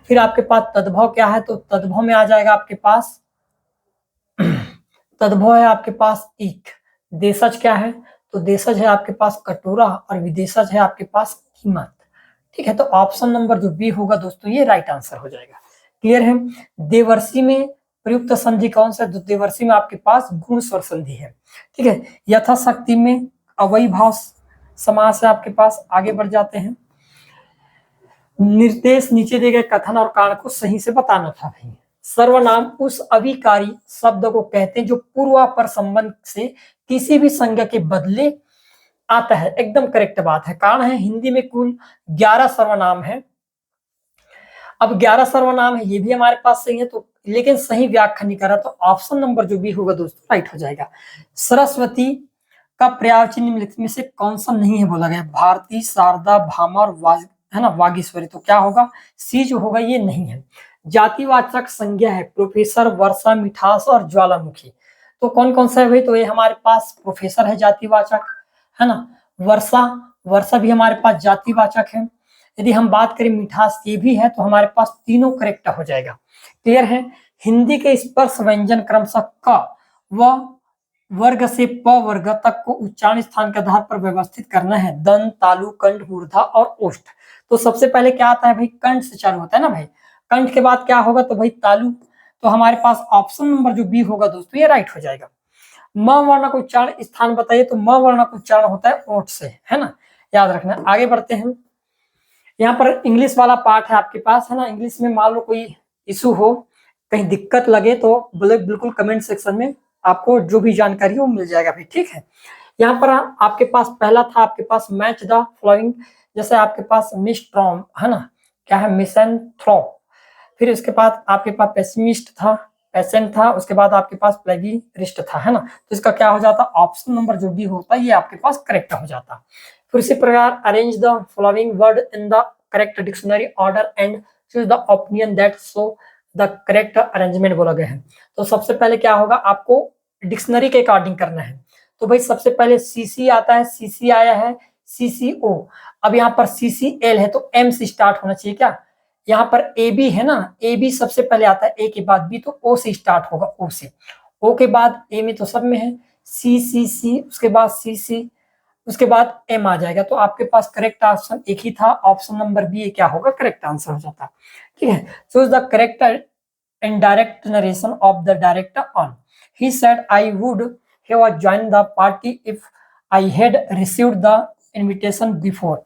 [SPEAKER 1] फिर आपके पास तद्भव क्या है, तो तद्भव में आ जाएगा आपके पास तद्भव है आपके पास एक। देशज क्या है, तो देशज है आपके पास कटोरा, और विदेशज है आपके पास कीमत, ठीक है। तो ऑप्शन नंबर जो बी होगा दोस्तों ये राइट आंसर हो जाएगा। क्लियर है। देवर्षि में प्रयुक्त संधि कौन सा है, तो देवर्षि में आपके पास गुण स्वर संधि है, ठीक है। यथाशक्ति में अवयभाव समास है आपके पास। आगे बढ़ जाते हैं, निर्देश नीचे दिए गए कथन और कारण को सही से बताना था भाई। सर्वनाम उस अभिकारी शब्द को कहते हैं जो पूर्वापर संबंध से किसी भी संज्ञा के बदले आता है, एकदम करेक्ट बात है। कारण है हिंदी में कुल 11 सर्वनाम है। अब 11 सर्वनाम है, ये भी हमारे पास सही है, तो लेकिन सही व्याख्या नहीं करा, तो ऑप्शन नंबर जो बी होगा दोस्तों राइट हो जाएगा। सरस्वती का पर्यायवाची निम्नलिखित में से कौन सा नहीं है बोला गया, भारती, शारदा, भामा और है ना वागीश्वरी, तो क्या होगा सी जो होगा ये नहीं है। जातिवाचक संज्ञा है प्रोफेसर, वर्षा, मिठास और ज्वालामुखी, तो कौन कौन सा है भाई, तो ये हमारे पास प्रोफेसर है जातिवाचक, है ना। वर्षा, वर्षा भी हमारे पास जातिवाचक है। यदि हम बात करें मिठास ये भी है, तो हमारे पास तीनों करेक्ट हो जाएगा। क्लियर है। हिंदी के स्पर्श व्यंजन क्रमशः क व वर्ग से प वर्ग तक को उच्चारण स्थान के आधार पर व्यवस्थित करना है। दंत, तालु, कंठ, मूर्धा और ओष्ठ। तो सबसे पहले क्या आता है भाई, कंठ से चालू होता है ना भाई, कंठ के बाद क्या होगा, तो भाई तालु। तो हमारे पास ऑप्शन नंबर जो बी होगा दोस्तों ये राइट हो जाएगा। म वर्ण का उच्चारण स्थान बताइए, तो म वर्ण का उच्चारण होता है ओठ से, है ना, याद रखना। आगे बढ़ते हैं, यहाँ पर इंग्लिश वाला पार्ट है आपके पास, है ना। इंग्लिश में मान लो कोई इशू हो, कहीं दिक्कत लगे, तो बिल्कुल कमेंट सेक्शन में आपको जो भी जानकारी हो मिल जाएगा भाई, ठीक है। यहाँ पर आपके पास पहला था आपके पास मैच द फॉलोइंग, जैसे आपके पास मिस्ट्रॉम है ना, क्या है मिसेंथ्रो। फिर उसके बाद आपके पास पेसिमिस्ट था, पेशेंट था, उसके बाद आपके पास प्लेगिरिस्ट था, है ना। तो इसका क्या हो जाता, ऑप्शन नंबर जो भी होता है ये आपके पास करेक्ट हो जाता। फिर इसी प्रकार arrange the following word in the correct dictionary order and choose the opinion that so the correct arrangement बोला गया है। तो सबसे पहले क्या होगा, आपको डिक्शनरी के अकॉर्डिंग करना है। तो भाई सबसे पहले सीसी आता है, सीसी आया है, सीसीओ। अब यहाँ पर सीसीएल है, तो एम से स्टार्ट होना चाहिए क्या। यहाँ पर ए बी है ना, ए बी सबसे पहले आता है, ए के बाद बी, तो ओ से स्टार्ट होगा, ओ से। ओ के बाद ए में तो सब में है, सी सी सी, उसके बाद सी सी, उसके बाद एम आ जाएगा। तो आपके पास करेक्ट ऑप्शन एक ही था, ऑप्शन नंबर बी क्या होगा करेक्ट आंसर हो जाता। ठीक है। Choose the correct indirect narration of the director on. He said, I would have joined the party if I had received the invitation before.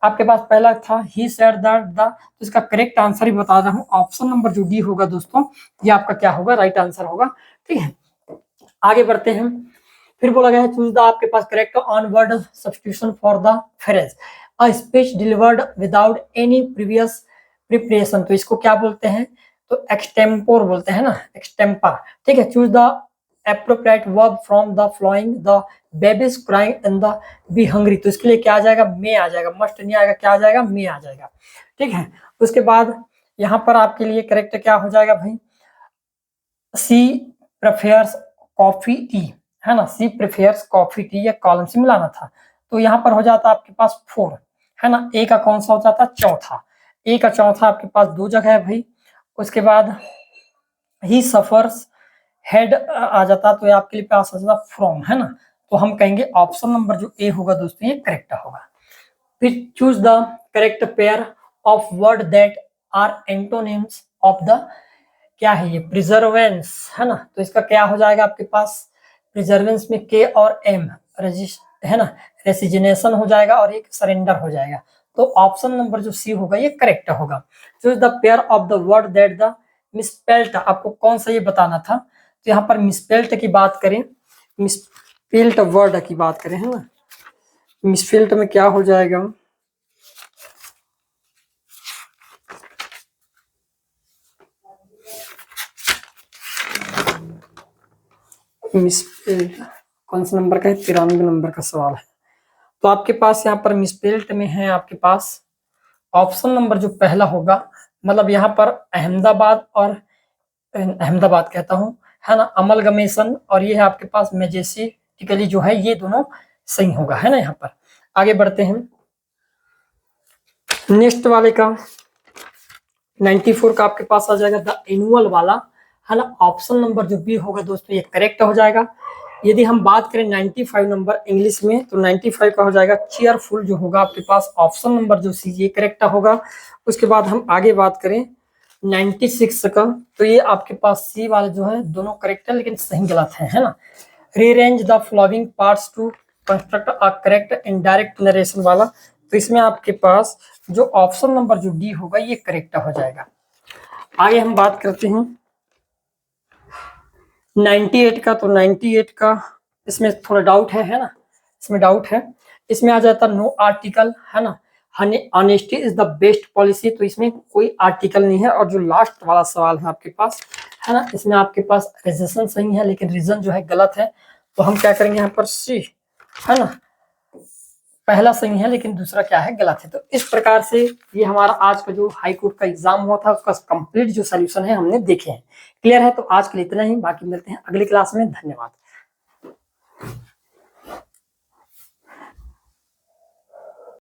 [SPEAKER 1] आपके पास पहला था he said that the, तो इसका करेक्ट आंसर ही बता रहा हूँ, ऑप्शन नंबर जो D होगा दोस्तों ये आपका क्या होगा राइट आंसर होगा। ठीक है, आगे बढ़ते हैं। फिर बोला गया है चूज द आपके पास correct one word substitution for the phrase a speech delivered without any previous preparation, तो इसको क्या बोलते हैं, तो एक्सटेम्पोर बोलते हैं ना, एक्सटेम्पर। ठीक है, choose the appropriate verb from the flowing the baby is crying and the be hungry, तो इसके लिए क्या आ जाएगा, मे आ जाएगा, मस्ट नहीं आएगा, क्या आ जाएगा, मे आ जाएगा। ठीक है, उसके बाद यहाँ पर आपके लिए करेक्ट क्या हो जाएगा भाई, सी प्रेफर्स कॉफी टी, है ना, सी प्रेफर्स कॉफी टी, या कॉलम से मिलाना था, तो यहाँ पर हो जाता आपके पास 4, है ना। ए का कौन सा हो जाता, चौथा, ए का चौथा आपके पास 2 जगह है भाई। उसके बाद ही सफर्स हेड आ जाता, तो ये आपके लिए पास हो जाता फ्रॉम, है ना। तो हम कहेंगे ऑप्शन नंबर जो ए होगा दोस्तों ये करेक्ट होगा। फिर choose the correct pair of word that are antonyms of the, क्या है ये, प्रिजर्वेंस, है ना। तो इसका क्या हो जाएगा आपके पास, प्रिजर्वेंस में के और एम है ना, रेसिग्नेशन हो जाएगा और एक सरेंडर हो जाएगा। तो ऑप्शन नंबर जो सी होगा ये करेक्ट होगा। Choose the pair of the word that the misspelt, आपको कौन सा ये बताना था, तो यहाँ पर मिसस्पेल्ट की बात करें, मिसस्पेल्ट वर्ड की बात करें, है ना, मिसस्पेल्ट में क्या हो जाएगा, मिसस्पेल्ट कौन सा नंबर का है, 93 नंबर का सवाल है। तो आपके पास यहाँ पर मिसस्पेल्ट में है आपके पास ऑप्शन नंबर जो पहला होगा, मतलब यहाँ पर अहमदाबाद और अहमदाबाद कहता हूँ, है ना, अमलगमेशन, और ये है आपके पास मेजेस्टिकली जो है, ये दोनों सही होगा, है ना। यहाँ पर आगे बढ़ते हैं नेक्स्ट वाले का 94 का आपके पास आ जाएगा द एनुअल वाला, है ना। ऑप्शन नंबर जो बी होगा दोस्तों ये करेक्ट हो जाएगा। यदि हम बात करें 95 नंबर इंग्लिश में, तो 95 का हो जाएगा चीयरफुल जो होगा आपके पास ऑप्शन नंबर जो सी ये करेक्ट होगा। उसके बाद हम आगे बात करें 96 का, तो ये आपके पास सी वाले जो है दोनों करेक्ट है, लेकिन सही गलत है ना। Rearrange the following parts to construct a correct indirect narration वाला, तो इसमें आपके पास जो ऑप्शन नंबर जो डी होगा ये करेक्ट हो जाएगा। आगे हम बात करते हैं 98 का, तो 98 का इसमें थोड़ा डाउट है ना, इसमें डाउट है। इसमें आ जाता नो आर्टिकल, है ना। Honesty is the best policy, तो इसमें कोई आर्टिकल नहीं है। और जो लास्ट वाला सवाल है आपके पास, है ना, इसमें आपके पास रिजेशन सही है, लेकिन रीजन जो है गलत है। तो हम क्या करेंगे यहाँ पर सी, है ना, पहला सही है लेकिन दूसरा क्या है गलत है। तो इस प्रकार से ये हमारा आज का जो हाई कोर्ट का एग्जाम हुआ था उसका कंप्लीट जो सॉल्यूशन है हमने देखे हैं। क्लियर है? तो आज के लिए इतना ही, बाकी मिलते हैं अगली क्लास में। धन्यवाद।